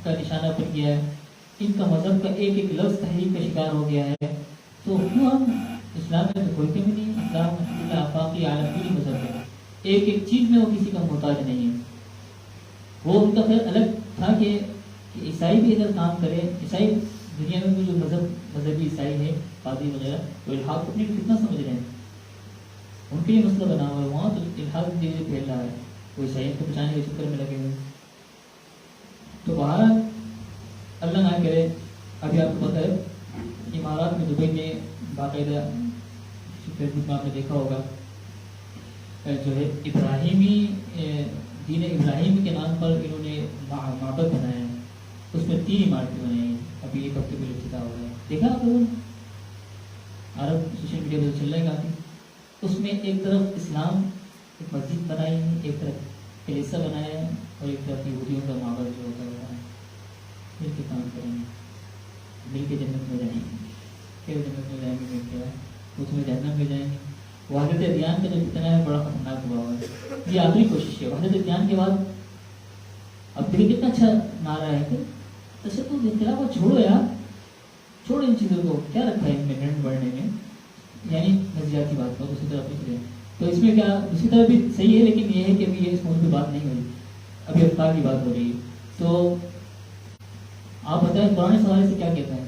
کا نشانہ بن گیا ہے، ان کا مذہب کا ایک ایک لفظ تحریف کا شکار ہو گیا ہے، تو کیوں ہم اسلام میں کوئی کمی نہیں ہے، اسلام آفاقی عالمگیری مذہب ہے، ایک ایک چیز میں وہ کسی کا محتاج نہیں ہے۔ وہ ان کا خیر الگ تھا کہ عیسائی بھی ادھر کام کرے، عیسائی دنیا میں جو مذہبی عیسائی ہے پادری وغیرہ، وہ الحاق اپنے کو کتنا سمجھ رہے ہیں، ان کے لیے مسئلہ بنا ہوا ہے، وہاں تو الحاق دھیرے دھیرے پھیل رہا ہے، وہ عیسائیت کو بچانے کے چکر میں لگے ہوئے۔ تو بہرحال اللہ نہ کرے، ابھی آپ کو پتہ ہے امارات میں دبئی میں باقاعدہ فیس بک میں آپ نے دیکھا ہوگا جو ہے ابراہیمی دین ابراہیم کے نام پر انہوں نے معبد بنایا ہے، اس میں 3 عمارتیں بنائی ہیں، ابھی ایک ہفتے میں افتتاح ہو رہا ہے، دیکھا آپ لوگوں نے؟ عرب سوشل میڈیا پہ چل رہا ہے کافی، اس میں ایک طرف اسلام ایک مسجد بنائی ہے، ایک طرف کلیسا بنایا ہے، اور ایک طرف یہودیوں کا معبد جو ہوتا ہے، مل کے کام کریں گے، مل کے جنت میں جائیں گے، پھر جنت میں جائیں گے، مل کے اس میں جہنم میں جائیں گے۔ وحدت ادیان کا جو فتنہ ہے بڑا خطرناک ہوا ہوا ہے، یہ آخری کوشش ہے وحدت ادیان کے بعد۔ اب دیکھیں کتنا اچھا نعرہ ہے کہ تشدد اختلاف کو چھوڑو یار، چھوڑو ان چیزوں کو، کیا رکھا ہے ان میں گرنٹ بڑھنے میں، یعنی نظریاتی بات کو دوسری طرف نکلے، تو اس میں کیا دوسری طرف بھی صحیح ہے، لیکن یہ ہے کہ ابھی یہ اس موضوع پہ بات نہیں ہوئی، ابھی افطار کی بات ہو رہی ہے۔ تو آپ بتائیں قرآن اس حوالے سے کیا کہتا ہے؟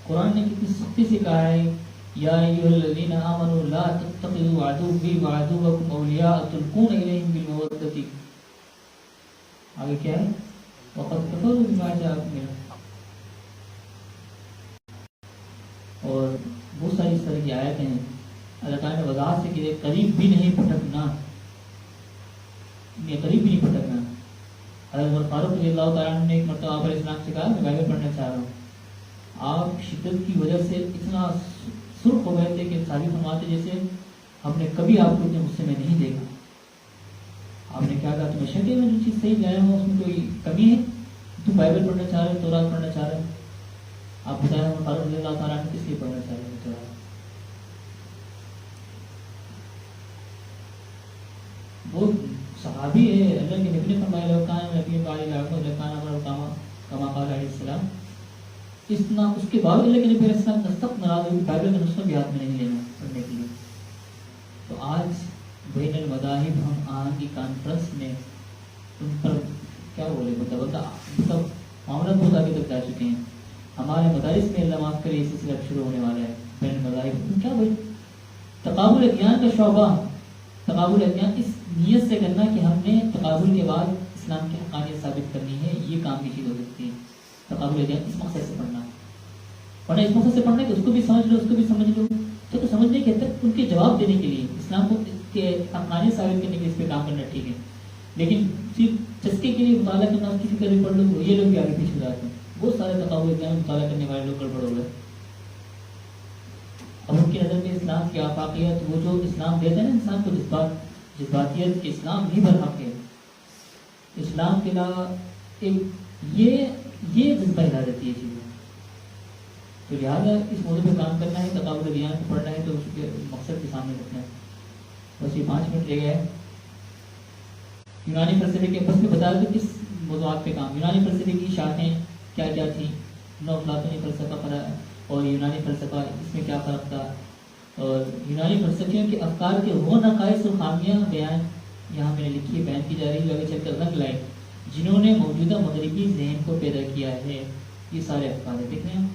قرآن نے کتنی سختی سے کہا ہے یا ایھا الذین آمنوا لا تتخذوا عدوی وعدوکم اولیاء تلقون الیہم بالمودۃ، آگے کیا ہے؟ وقد کفروا بما جاءکم من، اور بہت ساری اس طرح کی آیتیں ہیں، اللہ تعالیٰ نے وضاحت سے کہ قریب بھی نہیں پھٹکنا، میں قریب بھی نہیں پھٹکنا۔ حضرت عمر فاروق رضی اللہ تعالیٰ عنہ نے ایک مرتبہ آپ علیہ السلام سے کہا میں بائبل پڑھنا چاہ رہا ہوں، آپ شدت کی وجہ سے اتنا سرخ ہو گئے تھے کہ صحابی فرماتے جیسے ہم نے کبھی آپ کو اتنے غصے میں نہیں دیکھا۔ آپ نے کیا کہا تمہیں شک ہے میں جو چیز صحیح لایا ہوں اس میں کوئی کمی ہے؟ تم بائبل پڑھنا چاہ رہے ہو، تورات پڑھنا چاہ رہے ہو، آپ بتائیں عمر فاروق رضی اللہ تعالیٰ عنہ کس لیے پڑھنا چاہ رہے ہیں تورات؟ وہ صحابی ہے، اللہ کے نبی نے فرمایا لو کان نبی علیہ کما قال علیہ السلام، اتنا اس کے بعد اللہ کے نبی علیہ السلام سخت ناراض ہوئی، بائبل کا نسخہ بھی ہاتھ میں نہیں لینا پڑھنے کے لیے۔ تو آج بین المذاہب ہم آہنگ کی کانفرنس میں ان پر کیا بولے مطلب معاملات بہت آگے تک جا چکے ہیں، ہمارے مدارس میں اللہ معاف کرے یہ سلسلہ شروع ہونے والا ہے بین المذاہب، کیا بھائی تقابل ادیان کا شعبہ، تقابل ادیان اس نیت سے کرنا کہ ہم نے تقابل کے بعد اسلام کی حقانیت ثابت کرنی ہے، یہ کام کی چیز ہو سکتی ہے۔ تقابل ادیان اس مقصد سے پڑھنا، ورنہ اس مقصد سے پڑھنا کہ اس کو بھی سمجھ لو اس کو بھی سمجھ لو، تو سمجھنے کے حد تک ان کے جواب دینے کے لیے اسلام کو حقانیت ثابت کرنے کے لیے اس پہ کام کرنا ٹھیک ہے، لیکن صرف چسکے کے لیے مطالعہ کرنا اس کی فکر بھی پڑھ لو تو یہ لوگ بھی آگے پیچھے ہو جاتے ہیں، بہت سارے تقابل ادیان مطالعہ کرنے والے لوگ گڑبڑ ہو گئے۔ اب ان کی نظر میں اسلام کی آفاقیت، وہ جو اسلام دیتا ہے نا انسان کو جذباتیت کہ اسلام ہی برحق ہے، اسلام کے علاوہ یہ جذبہ ہلا دیتی ہے چیزیں، تو لہٰذا اس موضوع پہ کام کرنا ہے، تقابل ادیان کو پڑھنا ہے تو اس کے مقصد کے سامنے رکھنا ہے۔ بس یہ 5 منٹ لے گئے۔ یونانی فلسفے کے بس میں بتا دوں کس موضوعات پہ کام، یونانی فلسفے کی شاخیں کیا کیا تھیں، نو افلاطونی فلسفہ اور یونانی فلسفہ، اس میں کیا فرق تھا، اور یونانی فلسفیوں کے افکار کے وہ نقائص اور خامیاں بیان یہاں میں نے لکھی ہے، بیان کی جا رہی ہے، آگے چل کر رنگ لائے جنہوں نے موجودہ مغربی ذہن کو پیدا کیا ہے، یہ سارے افکار ہیں. دیکھ رہے ہیں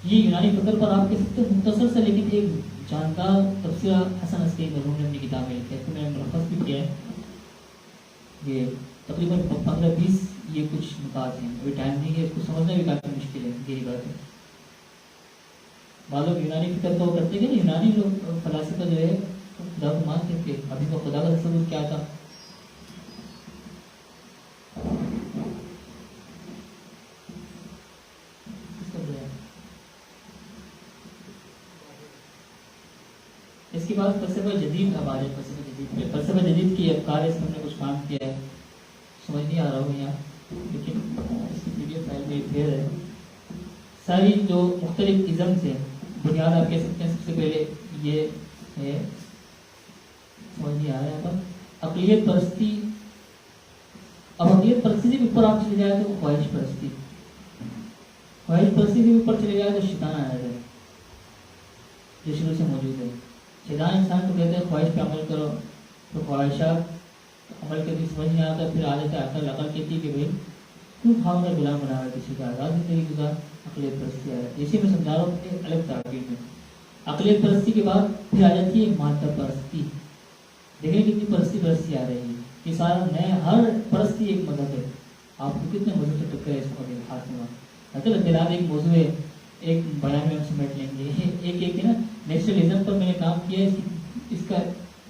یہ یونانی فکر پر آپ کہہ سکتے ہیں مختصر سے لیکن ایک جاندار تفسیر حسن عسکری مرحوم نے اپنی کتاب میں لکھا ہے، تو میں نے ملخص بھی کیا ہے. یہ تقریباً 15-20 یہ کچھ نکات ہیں، ابھی ٹائم نہیں ہے، اس کو سمجھنا بھی کافی مشکل ہے. یہی بات ہے. بعض لوگ یونانی فکر کو کرتے ہیں کہ یونانی لوگ فلاسفہ جو ہے خدا کو مانتے تھے. ابھی تو خدا کا تصور کیا تھا؟ اس کے بعد فلسفہ جدید اب آ رہے. فلسفہ جدید کی افکار اس میں ہم نے کچھ کام کیا ہے، سمجھ نہیں آ رہا ہوں یہاں، لیکن اس کی پی ڈی ایف فائل میں پھر ہے. ساری جو مختلف ازمز ہیں، بنیاد آپ کہہ سکتے ہیں سب سے پہلے یہ ہے، سمجھ نہیں آ رہا ہے یہاں پر اقلیت پرستی. اب اقلیت پرستی سے اوپر آپ چلے جائے تو خواہش پرستی، خواہش پرستی سے اوپر چلے جائے تو شیطان آ جائے جو شروع سے موجود ہے. شیطان انسان کو کہتے ہیں خواہش پہ عمل کرو، تو خواہشات عمل کرنے سمجھ نہیں آتا، پھر عادت عقل کہتی ہے کہ بھائی کیوں خواہوں کا غلام بنا ہے کسی کا، آزاد زندگی گزار. عقلیت پرستی آ ہے، اسی میں سمجھا رہا ہوں کہ الگ تعبیر میں. عقلیت پرستی کے بعد پھر آ جاتی ہے مادہ پرستی. دیکھیں کتنی پرستی آ رہی ہے. یہ سارا نیا ہر پرستی ایک مذہب ہے. آپ کو کتنے مذہب سے ٹکرے اس وقت ہاتھ میں مطلب اطلاع ایک موضوع ہے، ایک بیان میں ہم سمیٹ لیں گے. ایک ہے نا نیشنلزم پر میں نے کام کیا ہے، اس کا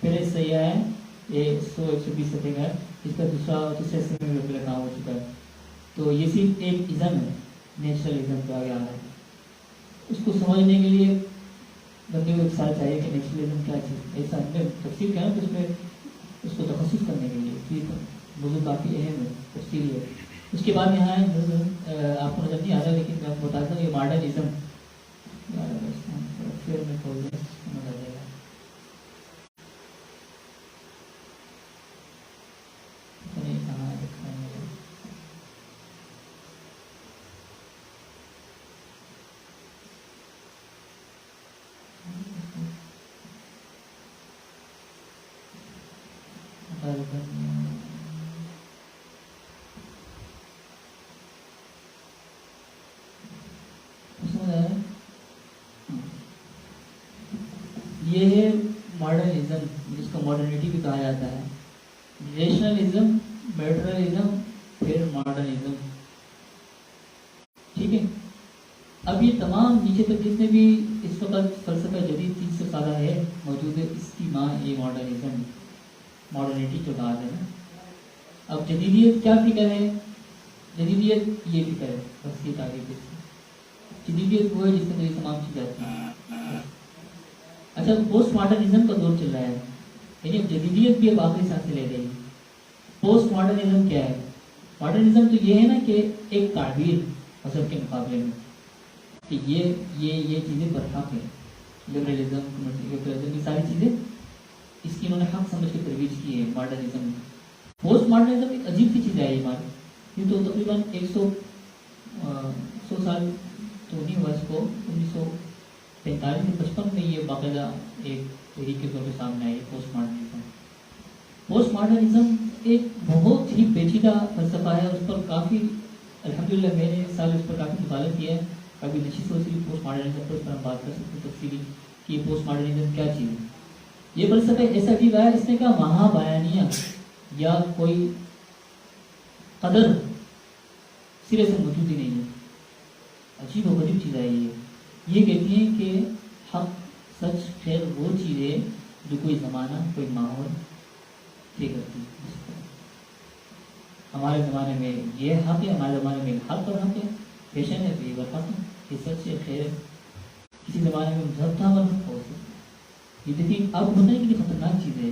پہلے سیاح ہے یہ 100-120 صفحے کا ہے، اس کا تیسرے حصے میں میرا کام ہو چکا ہے. تو یہ صرف ایک ازم ہے، نیشنلزم کا آگے آنا ہے. اس کو سمجھنے کے لیے بندے کو ایک سال چاہیے کہ نیشنلزم کیا چیز ایسا ہم نے تفصیل کیا تو اس میں اس کو تخصص کرنے کے لیے موضوع کافی اہم ہے، تفصیلی ہے. اس کے بعد یہاں آپ کو نظر نہیں آ رہا لیکن میں آپ کو بتاتا ہوں یہ ماڈرنزم پھر میں کھول دیں سمجھ آ جائے گا. کہاں لکھا ہے یہ ہے ماڈرنزم، جس کو ماڈرنٹی بھی کہا جاتا ہے. ریشنلزم، میٹرلزم، پھر ماڈرنزم. ٹھیک ہے. اب یہ تمام نیچے تک جتنے بھی اس وقت فلسفہ جدید 300 سالہ ہے موجود ہے، اس کی ماں یہ ماڈرنزم، ماڈرنٹی جو بات ہے نا. اب جدیدیت کیا فکر ہے؟ جدیدیت یہ فکر ہے، بس یہ تعریف. جدیدیت وہ ہے جس میں یہ تمام چیزیں آتی ہیں. اچھا پوسٹ ماڈرنزم کا دور چل رہا ہے، یعنی جدیدیت بھی اب آخری سانس لے رہی ہے. پوسٹ ماڈرنزم کیا ہے؟ ماڈرنزم تو یہ ہے نا کہ ایک تعبیر مذہب کے مقابلے میں کہ یہ چیزیں برحق ہے. لبرلزم، کمیونٹیزم، یہ ساری چیزیں اس کی انہوں نے حق سمجھ کے ترویج کی ہے ماڈرنزم میں. پوسٹ ماڈرنزم ایک عجیب سی چیز ہے. یہ تو تقریباً 100 سال تو نہیں ہوا اس کو، 1945-55 میں یہ باقاعدہ ایک تحریک کے طور پہ سامنے I post modernism. Post modernism ایک بہت ہی پیچیدہ فلسفہ ہے. اس پر کافی الحمدللہ میں نے اس سال اس پر کافی مطالعہ کیا ہے. کبھی نشست ہو صرف پوسٹ ماڈرنزم پر اس پر ہم بات کر سکتے ہیں تفصیلی کہ یہ پوسٹ ماڈرنزم کیا چیز ہے. یہ فلسفہ ایسا عجیب ہے، اس نے کہا مہا بیانیہ یا کوئی قدر سرے سے موجود ہی نہیں ہے. عجیب و غریب چیز ہے یہ کہتی ہیں کہ حق، سچ، خیر وہ چیز ہے جو کوئی زمانہ، کوئی ماحول طے کرتی ہے. ہمارے زمانے میں یہ حق ہے، ہمارے زمانے میں حق اور حق ہے، فیشن ہے تو یہ برحق ہے، یہ سچ ہے، خیر ہے. کسی زمانے میں مذہب تھا ورنہ ہو سکتا. یہ دیکھیں آپ کو بتائیں کہ خطرناک چیز ہے.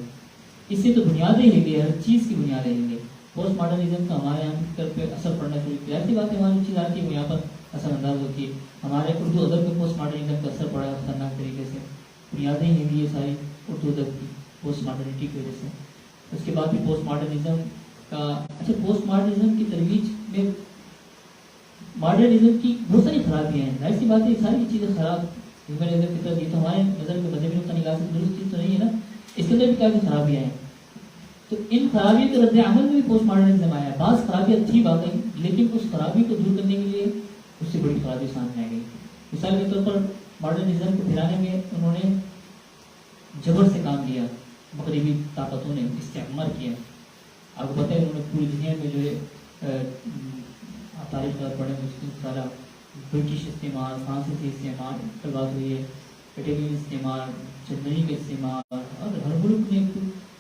اس سے تو بنیادیں ہل گئی، ہر چیز کی بنیادیں ہل گئی. پوسٹ ماڈرنزم کا ہمارے یہاں فکر پہ اثر پڑنا شروع کیا. ایسی بات ہے ہماری چیز آتی ہے وہ یہاں پر اثر انداز ہوتی ہے. ہمارے اردو ادب پہ پوسٹ ماڈرنزم کا اثر پڑا ہے خطرناک طریقے سے. بنیادیں ہل گئی ساری اردو ادب کی پوسٹ ماڈرنٹی کی وجہ سے. اس کے بعد بھی پوسٹ ماڈرنزم کا اچھا پوسٹ ماڈرنزم کی ترویج میں ماڈرنزم کی بہت ساری خرابیاں ہیں. ایسی بات ہے ساری چیزیں خراب ہیومنزم کی طرف، یہ تو ہمارے نظر میں مذہبی نقطہ نگاہ سے درست چیز تو نہیں ہے نا. اس کے اندر بھی کافی خرابیاں ہیں. تو ان خرابی کے رد عمل میں بھی پوسٹ ماڈرنزم آیا. بعض خرابیاں تھی واقعی، لیکن اس خرابی کو دور کرنے کے لیے اس سے بڑی خرابی سامنے آ گئی. مثال کے طور پر ماڈرنزم کو پھیلانے میں انہوں نے جبر سے کام لیا، مغربی طاقتوں نے استعمار کیا. آپ کو پتہ ہے انہوں نے پوری دنیا میں جو ہے تاریخ پڑھے مسلم سارا برٹش استعمال، فرانسیسی استعمال پر بات ہوئی ہے، اٹیلین استعمال، جرمنی کا استعمال، اور ہر ملک نے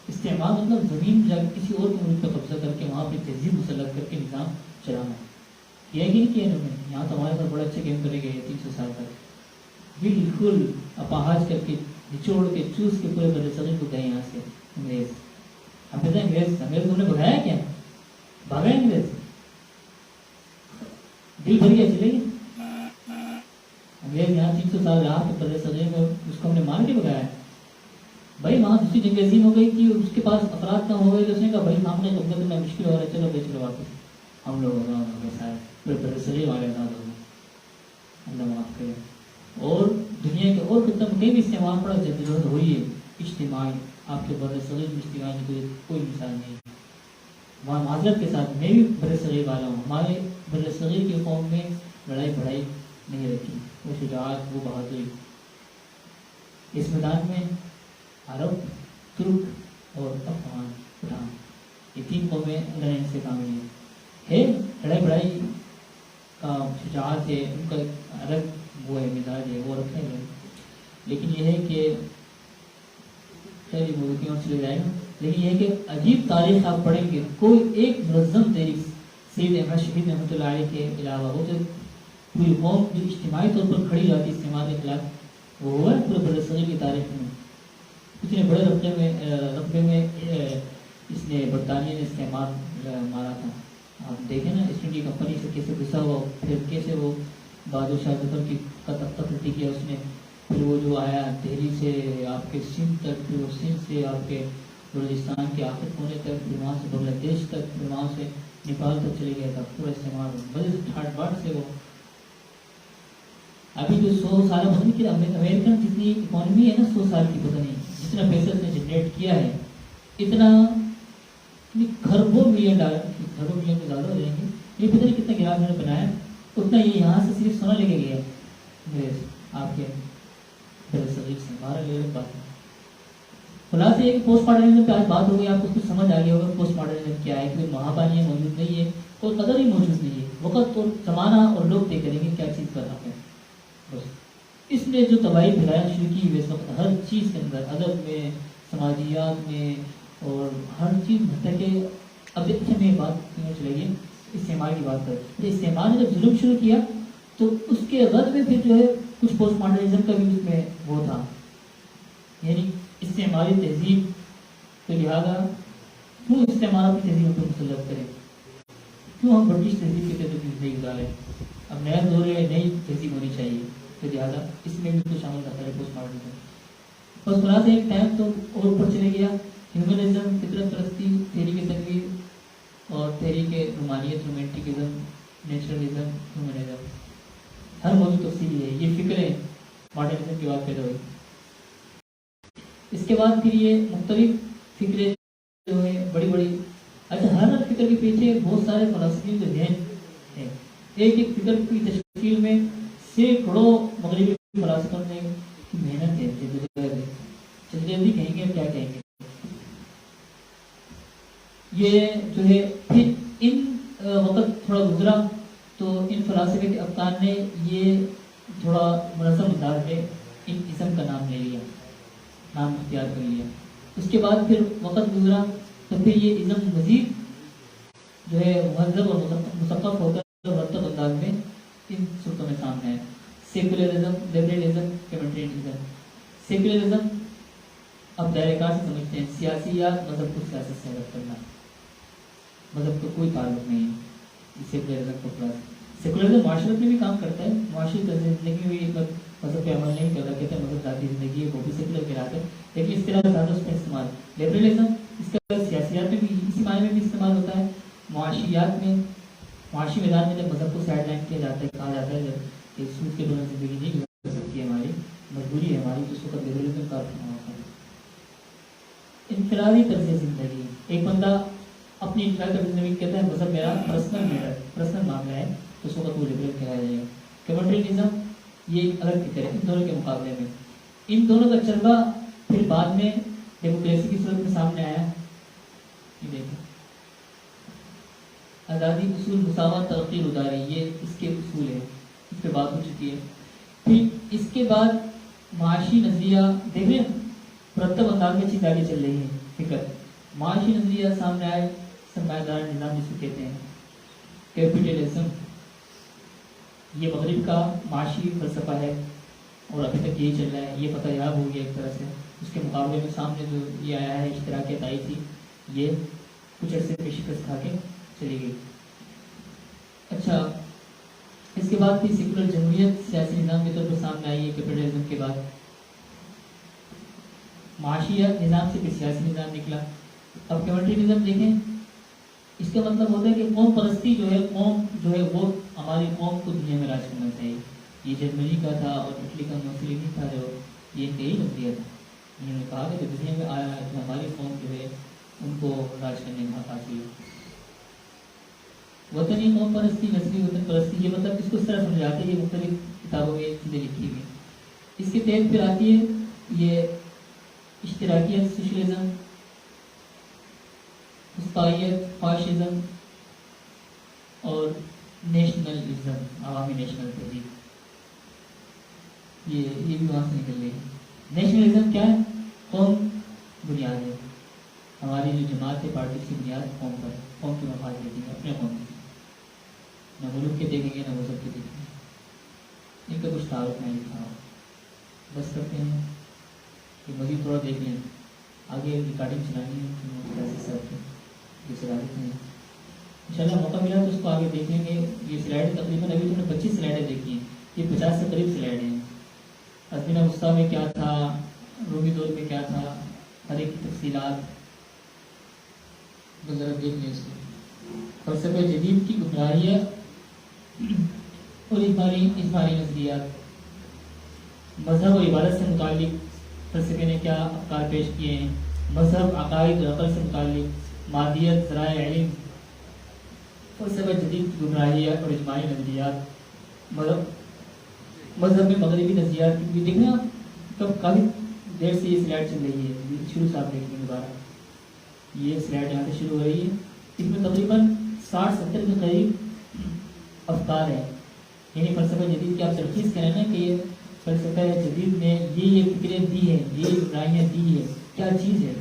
استعمال مطلب زمین جا کے کسی اور ملک پر قبضہ کر کے وہاں پہ تہذیب مسلط کر کے نظام چلانا کیا کہ نہیں کیا انہوں نے. یہاں تو ہمارے ساتھ بڑا اچھے گیم کرے گئے 300 سال تک، بالکل اپاہج کر کے نچوڑ کے چوس کے پورے بڑے صغیر کو گئے یہاں سے انگریز. ہم کہتے ہیں انگریز انہوں نے بھگایا کیا؟ بھاگا انگریز؟ دل بھر گیا چلے گی انگریز یہاں 300 سال رہا تو بڑے صغیر کو اس کو ہم نے مار کے بھگایا. بھائی وہاں دوسری جنگ عظیم ہو گئی تھی، اس کے پاس افراد کم ہو گئے، تو اس نے کہا بھائی سامنے قبضہ کرنا مشکل ہو رہا ہے، چلو بھائی چلو واپس. ہم لوگ آزاد ہو گئے سارے، پھر بڑے صغیر والے آزاد ہو گئے. اللہ معاف کرے. اور دنیا کے اور خطوں میں کہیں بھی استعمال پڑا جدوجہد ہوئی ہے اجتماعی. آپ کے بر صغیر میں اجتماعی کی کوئی مثال نہیں. وہاں معذرت کے ساتھ میں بھی بر صغیر والا ہوں، ہمارے بر صغیر کی قوم میں لڑائی بڑھائی نہیں رکھی، وہ شجاعت، وہ بہادری. اس میدان میں عرب، ترک اور افغان، پٹھان، یہ 3 قومیں اللہ نے ان سے کام لی ہے. لڑائی بڑھائی کا شجاعت ہے، ان کا الگ وہ ہے مزاج ہے، وہ رکھے گئے. لیکن یہ ہے کہ خیر موضوع اور چلے جائے گا، لیکن یہ ہے کہ عجیب تاریخ آپ پڑھیں گے، کوئی ایک منظم تاریخ سید احمد شہید رحمۃ اللہ علیہ کے علاوہ وہ جو پوری قوم جو اجتماعی طور پر کھڑی جاتی ہے استعمال کے خلاف، وہ ہوا ہے پورے بر صغیر کی تاریخ میں. اتنے بڑے رقبے میں اس نے برطانیہ نے استعمال مارا تھا. آپ دیکھیں نا ایسٹ انڈیا کمپنی سے کیسے گھسا ہوا، پھر کیسے وہ بہادر شاہ ظفر کی کا تختہ پلٹی کیا اس نے، پھر وہ جو آیا دہلی سے آپ کے سندھ تک، پھر وہ سندھ سے آپ کے بلوچستان کے آخر کونے تک، پھر وہاں سے بنگلہ دیش تک، پھر وہاں سے نیپال تک چلے گیا تھا. پورا استعمال بڑے ٹھاٹ باٹ سے. وہ ابھی جو 100 سال پتہ نہیں کہ امریکن جتنی اکانومی ہے نا 100 سال کی، پتہ نہیں جتنا پیسہ اس نے جنریٹ کیا ہے، اتنا خربوں ملین ڈالر، خربوں ملین سے زیادہ ہو جائیں گے. یہ پتہ نہیں کتنا گراف میں نے بنایا، اتنا یہ یہاں سے صرف سونا لے کے گیا انگریز آپ کے بر صغیر سے. ہمارا لے بات خلاصہ یہ کہ پوسٹ ماڈرنزم پہ آج بات ہو گئی، آپ کو کچھ سمجھ آ گیا ہوگا پوسٹ ماڈرنزم کیا ہے. کوئی مہابانیہ موجود نہیں ہے، کوئی قدر ہی موجود نہیں ہے. وقت اور زمانہ اور لوگ طے کریں گے کیا چیز پر حق ہے. بس اس نے جو تباہی پھیلانا شروع کی اس وقت ہر چیز کے اندر، ادب میں، سماجیات میں، اور ہر چیز مطلب کہ اب اچھا میں بات چلے گی استعمال کی بات کریں. استعمال نے جب ظلم شروع کیا تو اس کے رد میں پھر جو ہے کچھ پوسٹ ماڈرنزم کا بھی اس میں وہ تھا، یعنی استعمالی تہذیب. تو لہٰذا کیوں استعمال اپنی تہذیب پر مسلط کریں، کیوں ہم برٹش تہذیب کے تحت زندگی گزاریں. اب نیا دور ہے، نئی تہذیب ہونی چاہیے، تو لہٰذا اس میں بھی تو شامل کرتا ہے پوسٹ ماڈرنزم. بس خلاصہ ایک ٹائم تو اور اوپر چلے گیا، ہیومنزم، فطرت پرستی، تحریک تنویر اور تحریک رومانیت، رومانٹکزم، نیچرلزم، ہیومنزم. ہر موضوع تفصیلی ہے. یہ فکریں ماڈرنزم کی بات پیدا ہوئی. اس کے بعد پھر یہ مختلف فکریں جو ہیں بڑی بڑی. اچھا ہر فکر کے پیچھے بہت سارے فلسفی جو ذہن ہیں. ایک ایک فکر کی تشکیل میں سینکڑوں مغربی فلاسفوں نے محنت ہے، جلدی کہیں گے کیا کہیں گے. یہ جو ہے پھر ان وقت تھوڑا گزرا تو ان فلاسفے کے افکار نے یہ تھوڑا منظم انداز میں ان اسم کا نام لے لیا، نام اختیار کر لیا. اس کے بعد پھر وقت گزرا تو پھر یہ ازم مزید جو ہے مہذب اور مثقف ہو کر مرتب انداز میں ان صورتوں میں سامنے ہے. Secularism, liberalism, کمیونٹریزم. سیکولرزم اب دائرہ کار سے سمجھتے ہیں سیاسیات، مذہب کو سیاست سے الگ کرنا، مذہب کا کوئی تعلق نہیں ہے. سیکولرزم کو سیکولرزم معاشرت میں بھی کام کرتا ہے، معاشی زندگی میں بھی مذہب پہ عمل نہیں کرتا، کہتے ہیں مذہب ذاتی زندگی ہے، وہ بھی سیکولر کہلاتے ہیں، لیکن اس طرح زیادہ اس کا استعمال. لبرلزم اس کا سیاسیات میں بھی اسی معنی میں بھی استعمال ہوتا ہے. معاشیات میں، معاشی میدان میں جب مذہب کو سائڈ لائن کیا جاتا ہے، کہا جاتا ہے جب کہ سود کے بغیر زندگی نہیں گزر سکتی ہے، ہماری مجبوری ہے ہماری، تو اس وقت لبرلزم کا ہوتا ہے. انفرادی طرز زندگی، ایک بندہ اپنی انفراد کا کہتا ہے مذہب میرا پرسنل میٹر پرسنل معاملہ ہے تو اس وقت وہ لبرل کہا جائے گا. کمیونٹرینزم یہ ایک الگ فکر ہے ان دونوں کے مقابلے میں. ان دونوں کا چربا پھر بعد میں ڈیموکریسی کی صورت میں سامنے آیا. یہ دیکھیں آزادی اصول مساوات ترقی اداری یہ اس کے اصول ہیں, اس پہ بات ہو چکی ہے. پھر اس کے بعد معاشی نظریہ دیکھیں مرتب انداز میں چیز آگے چل رہی ہے. فکر معاشی نظریہ سامنے آئے سرمایہ دار نظام جس کو کہتے ہیں کیپٹلزم. یہ مغرب کا معاشی فلسفہ ہے اور ابھی تک یہی چل رہا ہے. یہ فتح یاب ہو گیا ایک طرح سے. اس کے مقابلے میں سامنے جو یہ آیا ہے اشتراکیت آئی تھی یہ کچھ عرصے پہ شکست کھا کے چلی گئی. اچھا اس کے بعد پھر سیکولر جمہوریت سیاسی نظام کے طور پر سامنے آئی ہے. کیپٹلزم کے بعد معاشی نظام سے پھر سیاسی نظام نکلا. اب کمیونٹرینزم دیکھیں اس کا مطلب ہوتا ہے کہ قوم پرستی جو ہے قوم جو ہے وہ ہماری قوم کو دنیا میں راج کرنا چاہیے. یہ جرمنی کا تھا اور اٹلی کا موسولینی تھا جو یہ کئی نظریہ تھا. انہوں نے کہا کہ دنیا میں آیا ہے کہ ہماری قوم جو ہے ان کو راج کرنے کا حق حاصل ہے. وطنی قوم پرستی نسلی وطن پرستی یہ مطلب اس کو اس طرح سمجھاتے ہیں. یہ مختلف کتابوں میں چیزیں لکھی ہوئی. اس کے تحت پھر آتی ہے یہ اشتراکیت سوشلزم وسطائیت فاشزم اور نیشنلزم عوامی نیشنل تحریک. یہ بھی وہاں سے نکل رہی ہے. نیشنلزم کیا ہے؟ قوم بنیاد ہے. ہماری جو جماعت ہے پارٹی کی بنیاد قوم پر ہے. قوم کی مفاد دیتی ہے اپنے قوم کی, نہ ملک کے دیکھیں گے نہ مذہب کے دیکھیں گے. ان کا کچھ تعارف نہیں تھا. بس کرتے ہیں کہ مزید تھوڑا دیکھ لیں. آگے ریکارڈنگ چلانی ہے صاحب کی یہ چلا دیتے ہیں. ان شاء اللہ موقع ملا تو اس کو آگے دیکھ لیں گے. یہ سلائڈ تقریباً ابھی تو نے 25 سلائڈیں دیکھی ہیں. یہ 50 سے قریب سلائڈیں ہیں. ازمینہ وسطیٰ میں کیا تھا, رومی دور میں کیا تھا, ہر ایک تفصیلات ذرا دیکھ لیں. اس کو فلسفہ جدید کی گمراہیاں اور اجباری نظریات. مذہب اور عبادت سے متعلق فلسفے نے کیا افکار پیش کیے ہیں. مذہب عقائد اور عقل سے متعلق مادیت ذرائع علم. فلسفہ جدید کی گمراہیاں اور اجماعی نظریات. مذہب میں مغربی نظریات کی دیکھنا کب کافی دیر سے یہ سلائڈ چل رہی ہے. شروع سے آپ دیکھیں دوبارہ یہ سلائڈ یہاں سے شروع ہو رہی ہے. اس میں تقریباً 60-70 کے قریب افکار ہیں. یعنی فلسفہ جدید کی آپ تلخیص کریں نا کہ یہ فلسفہ جدید نے یہ فکریں دی ہیں, یہ رائیاں دی ہے, کیا چیز ہے.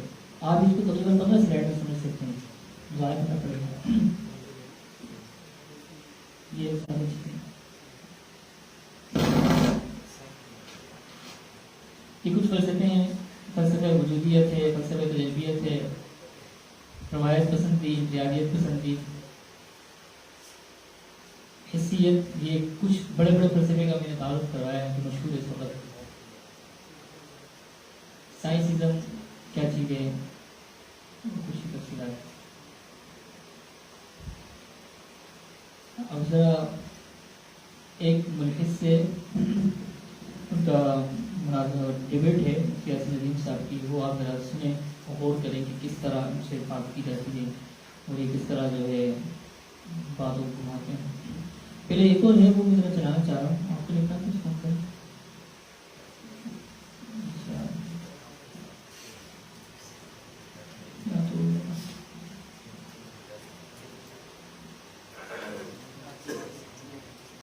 آپ اس کو تقریباً 15 سلائڈ میں سمجھ سکتے ہیں. ظاہر کرنا پڑے گا یہ ساری چیزیں. یہ کچھ فلسفے ہیں. فلسفہ وجودیت ہے, فلسفہ تجربیت ہے, روایت پسندی, انفرادیت پسندی, حسیت. یہ کچھ بڑے بڑے فلسفے کا میں نے تعارف کروایا ہے جو مشہور ہے اس وقت. سائنسزم کیا چیز ہے, کچھ تفصیلات. اب ذرا ایک ملحد سے ان کا ڈیبیٹ ہے سیاسی ندیم صاحب کی, وہ آپ ذرا سنیں اور غور کریں کہ کس طرح ان سے بات کی جاتی ہے اور یہ کس طرح جو ہے باتوں کو گھماتے ہیں. پہلے ایک اور ہے وہ میں ذرا چلانا چاہ رہا ہوں. آپ کو لکھنا کچھ کام کریں.